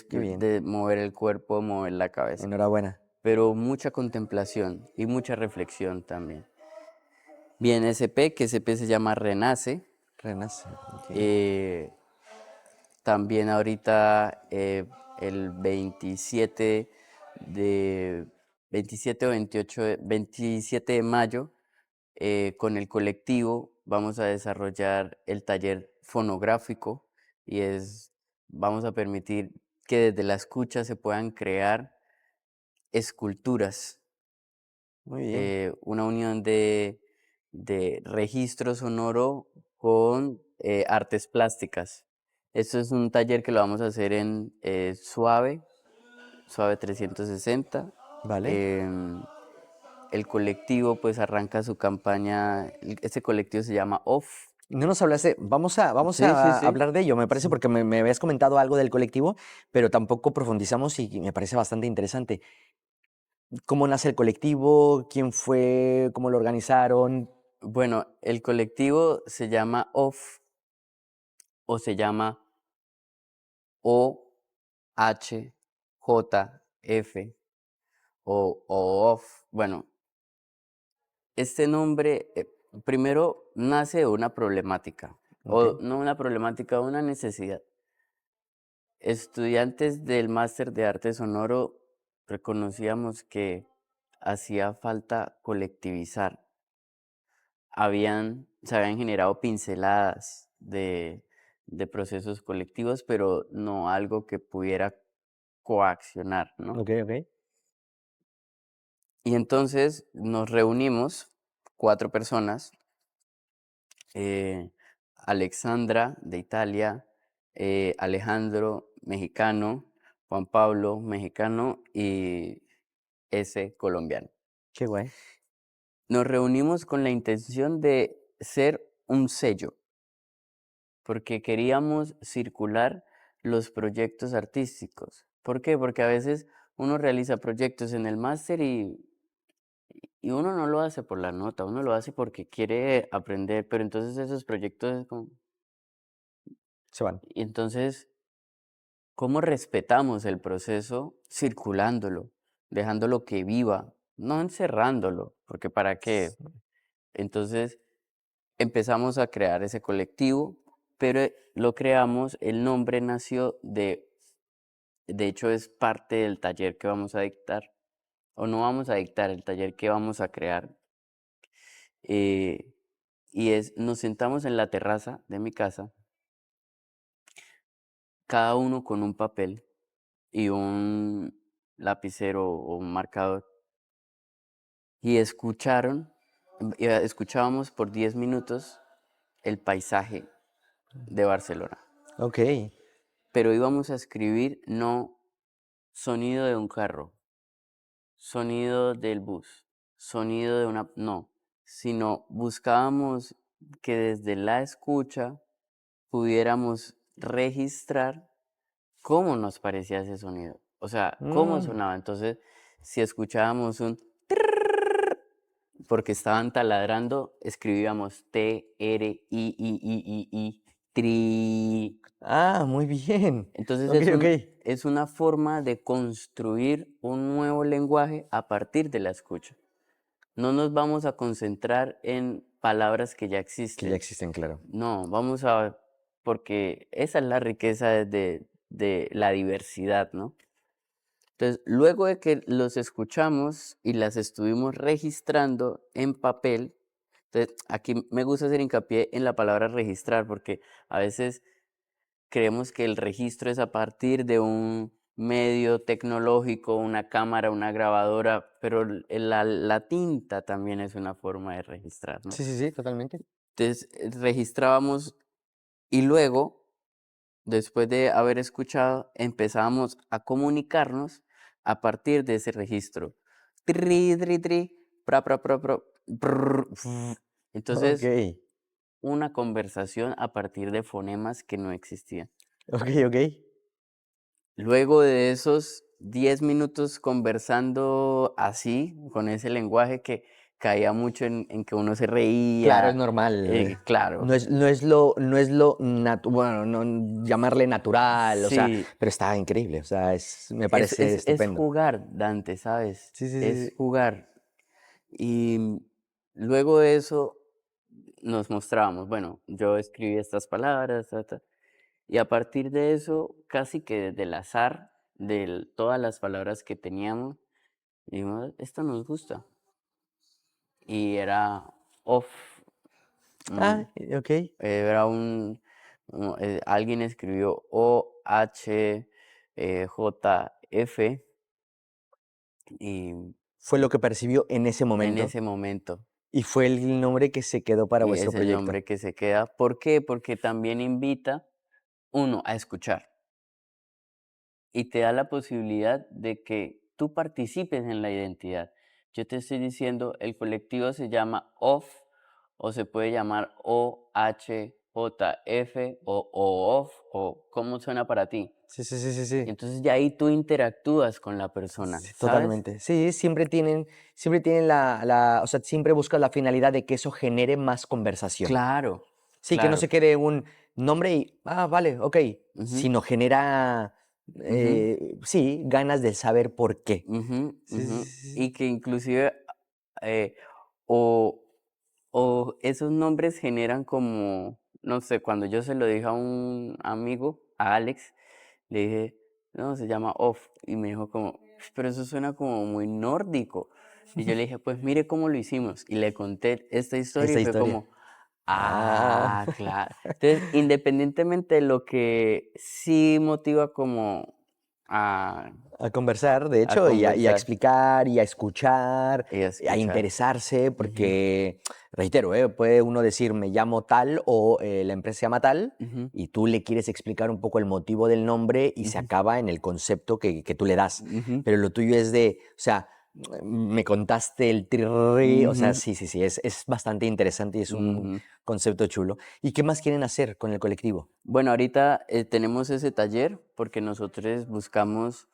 qué bien, de mover el cuerpo, mover la cabeza. enhorabuena. Pero mucha contemplación y mucha reflexión también. Bien, SP, que SP se llama Renace. Renace, ok. eh, También ahorita el 27 de 27 o 28 27 de mayo, con el colectivo vamos a desarrollar el taller fonográfico y vamos a permitir que desde la escucha se puedan crear esculturas, Muy bien. una unión de registro sonoro con artes plásticas. Esto es un taller que lo vamos a hacer en Suave 360. Vale. Em, el colectivo pues arranca su campaña, este colectivo se llama OFF. No nos hablaste, vamos Sí, sí, a sí. hablar de ello, me parece, Sí. porque me habías comentado algo del colectivo, pero tampoco profundizamos y me parece bastante interesante. ¿Cómo nace el colectivo? ¿Quién fue? ¿Cómo lo organizaron? Bueno, el colectivo se llama OFF o se llama OHJF o OFF. Bueno, este nombre primero nace de una problemática, Ok, o no una problemática, una necesidad. Estudiantes del máster de arte sonoro reconocíamos que hacía falta colectivizar, se habían generado pinceladas de procesos colectivos, pero no algo que pudiera coaccionar, ¿no? Ok, ok. Y entonces nos reunimos, 4 personas, eh, Alexandra de Italia, Alejandro mexicano, Juan Pablo mexicano y ese colombiano. Qué guay. Nos reunimos con la intención de ser un sello, porque queríamos circular los proyectos artísticos. ¿Por qué? Porque a veces uno realiza proyectos en el máster y uno no lo hace por la nota, uno lo hace porque quiere aprender, pero entonces esos proyectos es como... Se van. Y entonces, ¿cómo respetamos el proceso circulándolo, dejándolo que viva, no encerrándolo? Porque ¿para qué? Entonces empezamos a crear ese colectivo, pero lo creamos, el nombre nació de hecho es parte del taller que vamos a dictar, o no vamos a dictar, el taller que vamos a crear. Y nos sentamos en la terraza de mi casa, cada uno con un papel y un lapicero o un marcador, y escuchábamos por 10 minutos el paisaje de Barcelona. Ok. Pero íbamos a escribir no sonido de un carro, sonido del bus, sonido de una... No, sino buscábamos que desde la escucha pudiéramos registrar cómo nos parecía ese sonido. O sea, cómo Mm, sonaba. Entonces, si escuchábamos un trrrr, porque estaban taladrando, escribíamos T-R-I-I-I-I-I, tri. muy bien. Entonces Ok, ok. es una forma de construir un nuevo lenguaje a partir de la escucha. No nos vamos a concentrar en palabras que ya Que ya existen. existen, claro. No, porque esa es la riqueza de la diversidad, ¿no? Entonces, luego de que los escuchamos y las estuvimos registrando en papel, entonces aquí me gusta hacer hincapié en la palabra registrar, porque a veces creemos que el registro es a partir de un medio tecnológico, una cámara, una grabadora, pero la tinta también es una forma de registrar, ¿no? Sí, sí, sí, totalmente. Entonces, registrábamos y luego, después de haber escuchado, empezábamos a comunicarnos a partir de ese registro. Tri, tri, tri, pra, brr, Ok, entonces, una conversación a partir de fonemas que no existían. ok, ok. Luego de esos 10 minutos conversando así, con ese lenguaje que caía mucho en que uno se Claro, es reía, normal. claro, Bueno, no llamarle natural, o sea, sí, pero está increíble, o sea, me parece es estupendo. jugar, Dante, ¿sabes? Sí, sí, sí, Es sí. jugar. Y luego de eso nos mostrábamos, bueno, yo escribí estas palabras, ta, ta, y a partir de eso, casi que del azar, de todas las palabras que teníamos, dijimos, esto nos gusta. Y era off, mm, Ok. era alguien escribió OHJF y Fue lo que percibió en ese en momento ese momento, y fue el nombre que se quedó para y vuestro es el proyecto. nombre que se queda. ¿Por qué? Porque también invita uno a escuchar y te da la posibilidad de que tú participes en la identidad. Yo te estoy diciendo, el colectivo se llama OFF o se puede llamar OHJF o OFF o cómo suena para ti. Sí, sí, sí, sí, Y sí. entonces ya ahí tú interactúas con la persona, Sí, ¿sabes? totalmente. Sí, siempre tienen o sea, siempre buscan la finalidad de que eso genere más conversación. Claro, Sí, que no claro. se quede un nombre y, vale, ok, Ujú, sino genera, ujú, sí, ganas de saber por qué. ujú, Sí, sí, ujú. sí, sí. Y que inclusive eh, o, o esos nombres generan como, no sé, cuando yo se lo dije a un amigo, a Alex, le dije, no, se llama Off, y me dijo como, pero eso suena como muy nórdico. Y yo le dije, pues mire cómo lo hicimos. Y le conté esta historia Esta y fue historia. como, Ah, ah, claro. Entonces, independientemente de lo que sí motiva como a, a conversar, de a hecho, y a conversar explicar, y a escuchar, y a a escuchar. interesarse, Ujú, porque, reitero, puede uno decir me llamo tal o la empresa se llama tal, ujú, y tú le quieres explicar un poco el motivo del nombre y se ujú, acaba en el concepto que tú le das. ujú, Pero lo tuyo es de, o sea, me contaste el tirri, o sea, ujú, sí, sí, sí, es bastante interesante y es un ujú. concepto chulo. ¿Y qué más quieren hacer con el colectivo? Bueno, ahorita tenemos ese taller porque nosotros buscamos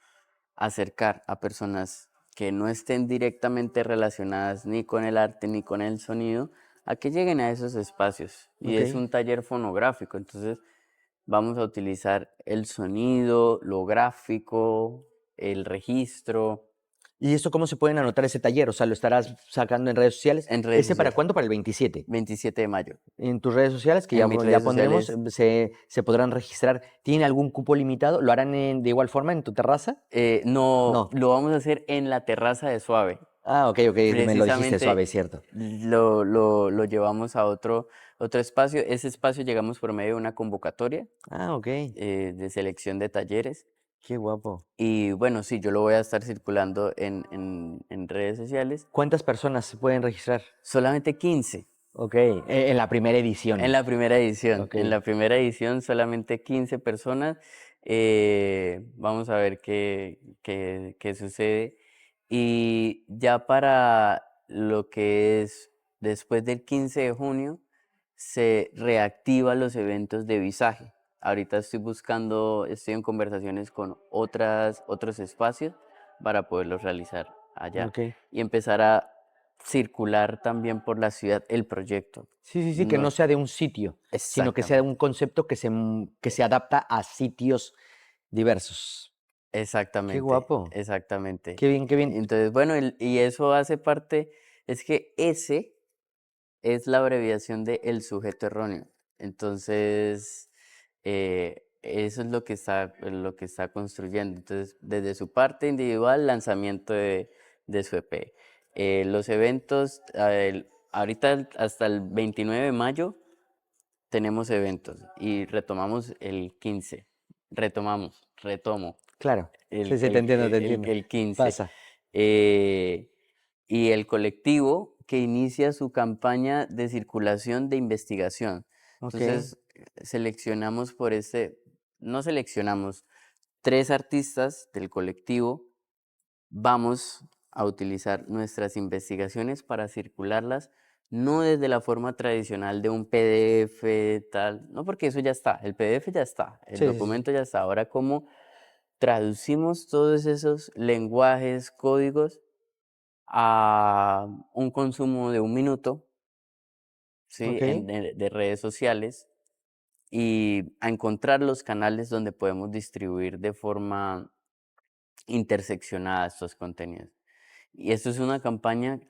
acercar a personas que no estén directamente relacionadas ni con el arte ni con el sonido a que lleguen a esos espacios. Y Ok. es un taller fonográfico, entonces vamos a utilizar el sonido, lo gráfico, el registro ¿Y eso cómo se pueden anotar ese taller? O sea, ¿lo estarás sacando en redes sociales? en redes ¿Ese para sociales. cuándo? Para el 27. 27 de mayo. En tus redes sociales, que En ya, mis ya redes pondremos, sociales, se podrán registrar. ¿Tiene algún cupo limitado? ¿Lo harán de igual forma en tu terraza? no, No. lo vamos a hacer en la terraza de Suave. Ah, ok, ok, me lo dijiste suave, Precisamente cierto. lo llevamos a otro espacio. Ese espacio llegamos por medio de una convocatoria Ah, ok, de selección de talleres. qué guapo. Y bueno, sí, yo lo voy a estar circulando en redes sociales. ¿Cuántas personas se pueden registrar? Solamente 15 Ok, en la primera en edición. la primera edición. Ok, En la primera edición solamente 15 personas. Vamos a ver qué sucede. Y ya para lo que es después del 15 de junio, se reactivan los eventos de visaje. Ahorita estoy en conversaciones con otros espacios para poderlos realizar allá ok. y empezar a circular también por la ciudad el proyecto. Sí, sí, sí, que no No, sea de un sitio, sino que sea de un exactamente, concepto que se adapta a sitios diversos. Qué exactamente, guapo, exactamente. qué bien, qué bien. Entonces, bueno, y eso hace parte, es que ese es la abreviación de el sujeto erróneo. Entonces, eso es lo que está construyendo. Entonces, desde su parte individual, lanzamiento de su EP. Los eventos, ahorita hasta el 29 de mayo tenemos eventos y retomamos el 15. Retomo Claro, sí, sí, te entiendo, te entiendo. el 15. Pasa. Eh, y el colectivo que inicia su campaña de circulación de investigación. Ok, Entonces, seleccionamos no seleccionamos, 3 artistas del colectivo, vamos a utilizar nuestras investigaciones para circularlas, no desde la forma tradicional de un PDF, tal, no porque eso ya está, el PDF ya está, el sí, sí, sí. documento ya está. Ahora, ¿cómo traducimos todos esos lenguajes, códigos a un consumo de 1 minuto, ¿sí? Ok, De redes sociales y a encontrar los canales donde podemos distribuir de forma interseccionada estos contenidos? Y esto es una campaña,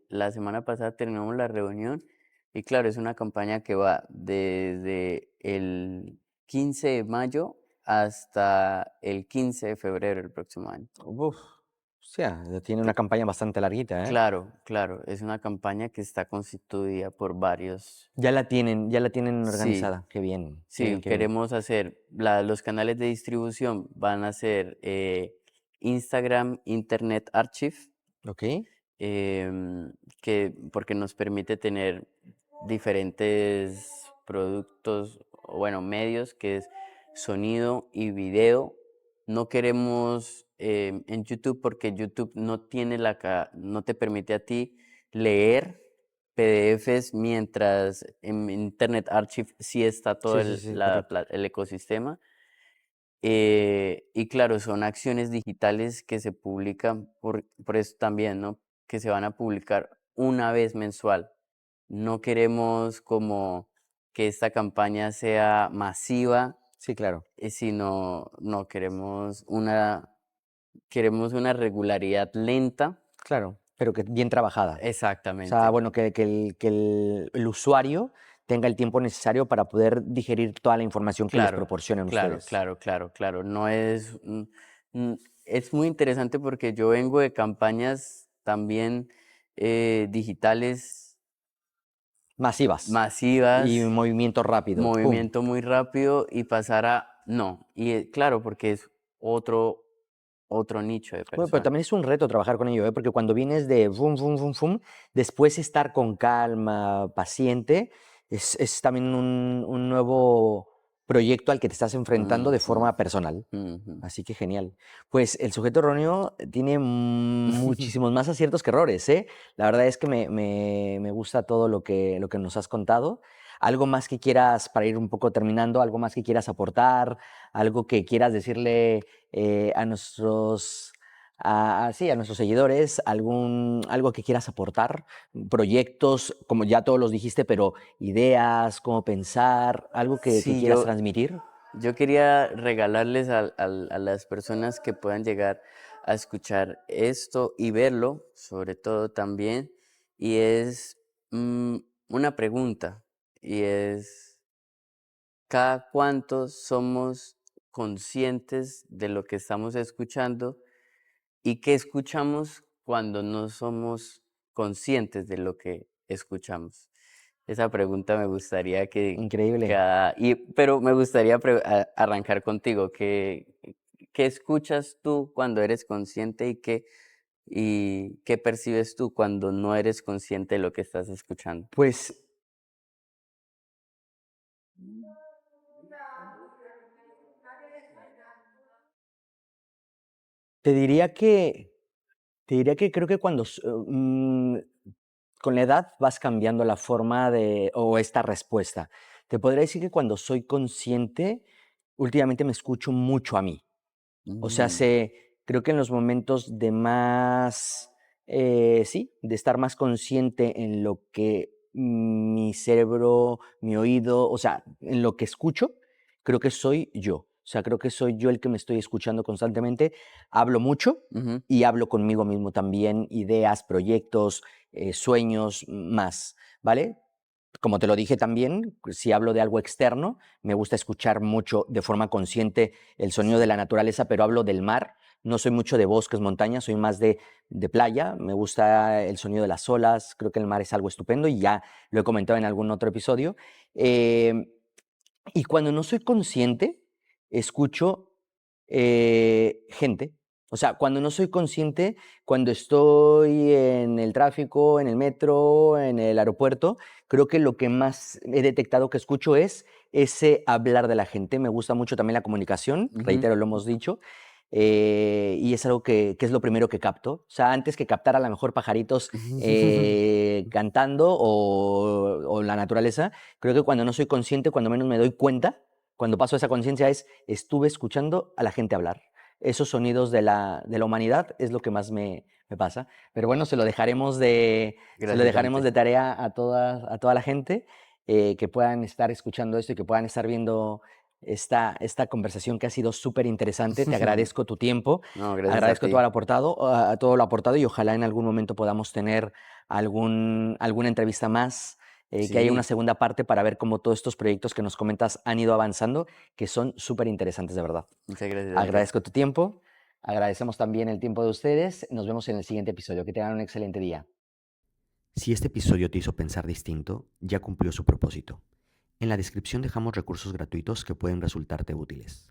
la semana pasada terminamos la reunión y claro, es una campaña que va desde el 15 de mayo hasta el 15 de febrero del próximo año. uf, o sea, ya tiene una Cl- campaña bastante larguita, ¿eh? Claro, claro, es una campaña que está constituida por varios. Ya la tienen Sí, organizada. Qué bien, qué bien, sí, qué bien. queremos hacer, los canales de distribución van a ser Instagram Internet Archive, Ok, porque nos permite tener diferentes productos, o bueno, medios, que es sonido y video. No queremos en YouTube porque YouTube no te permite a ti leer PDFs, mientras en Internet Archive sí está todo sí, sí, sí, correcto. el ecosistema. Y claro, son acciones digitales que se publican por eso también, ¿no? Que se van a publicar una vez mensual. No queremos como que esta campaña sea masiva, Sí, claro, sino no queremos una regularidad lenta. claro, pero que bien trabajada. O sea, Exactamente. bueno, que el usuario tenga el tiempo necesario para poder digerir toda la información que les Claro, proporcionan claro, ustedes. claro, claro, claro. No es, es muy interesante porque yo vengo de campañas también digitales Masivas y masivas, movimiento rápido. ¡Pum! movimiento muy rápido y pasar a no. Y claro, porque es otro nicho de Bueno, pero personas. también es un reto trabajar con ello, ¿eh? Porque cuando vienes de fum, fum, fum, fum, después estar con calma, paciente, es también un nuevo proyecto al que te estás enfrentando de Ujú, forma personal. ujú. Así que genial. Pues el sujeto erróneo tiene muchísimos más aciertos que errores, ¿eh? La verdad es que me gusta todo lo que nos has contado. Algo más que quieras, para ir un poco terminando, algo más que quieras aportar, algo que quieras decirle a nuestros, sí, a nuestros seguidores, algo que quieras aportar, proyectos, como ya todos los dijiste, pero ideas, cómo pensar, algo que Sí, quieras transmitir. yo quería regalarles a las personas que puedan llegar a escuchar esto y verlo, sobre todo también, y es mm, una pregunta, y es, ¿cada cuánto somos conscientes de lo que estamos escuchando y qué escuchamos cuando no somos conscientes de lo que escuchamos? Esa pregunta me gustaría Increíble. pero me gustaría arrancar contigo. ¿Qué escuchas tú cuando eres consciente y qué percibes tú cuando no eres consciente de lo que estás escuchando? Pues te diría que, te diría que creo que con la edad vas cambiando la forma de, o esta respuesta. Te podría decir que cuando soy consciente, últimamente me escucho mucho a mí. O sea, Mm, creo que en los momentos de más, sí, de estar más consciente en lo que mi cerebro, mi oído, o sea, en lo que escucho, creo que soy yo. O sea, creo que soy yo el que me estoy escuchando constantemente. Hablo mucho ujú, y hablo conmigo mismo también, ideas, proyectos, sueños, más, ¿vale? Como te lo dije también, si hablo de algo externo, me gusta escuchar mucho de forma consciente el sonido de sí, la naturaleza, pero hablo del mar. No soy mucho de bosques, montañas, soy más de playa. Me gusta el sonido de las olas. Creo que el mar es algo estupendo y ya lo he comentado en algún otro episodio. Eh, y cuando no soy consciente, escucho gente. O sea, cuando no soy consciente, cuando estoy en el tráfico, en el metro, en el aeropuerto, creo que lo que más he detectado que escucho es ese hablar de la gente. Me gusta mucho también la comunicación, ujú. reitero, lo hemos dicho. Y es algo que es lo primero que capto. O sea, antes que captar a lo mejor pajaritos cantando o la naturaleza, creo que cuando no soy consciente, cuando menos me doy cuenta, cuando paso esa conciencia es, estuve escuchando a la gente hablar. Esos sonidos de la humanidad es lo que más me pasa. Pero bueno, se lo Gracias, dejaremos Dante. de tarea a toda la gente que puedan estar escuchando esto y que puedan estar viendo esta conversación que ha sido súper interesante. Te agradezco tu tiempo, No, gracias a agradezco todo ti. lo aportado, todo lo aportado y ojalá en algún momento podamos tener alguna entrevista más, que haya una Sí, segunda parte para ver cómo todos estos proyectos que nos comentas han ido avanzando, que son súper interesantes de verdad. muchas gracias, Dante. Agradezco tu tiempo, agradecemos también el tiempo de ustedes. Nos vemos en el siguiente episodio. Que tengan un excelente día. Si este episodio te hizo pensar distinto, ya cumplió su propósito. En la descripción dejamos recursos gratuitos que pueden resultarte útiles.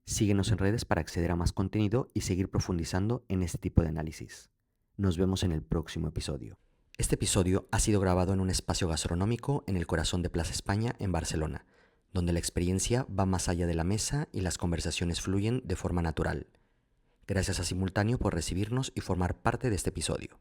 Síguenos en redes para acceder a más contenido y seguir profundizando en este tipo de análisis. Nos vemos en el próximo episodio. Este episodio ha sido grabado en un espacio gastronómico en el corazón de Plaza España, en Barcelona, donde la experiencia va más allá de la mesa y las conversaciones fluyen de forma natural. Gracias a Simultáneo por recibirnos y formar parte de este episodio.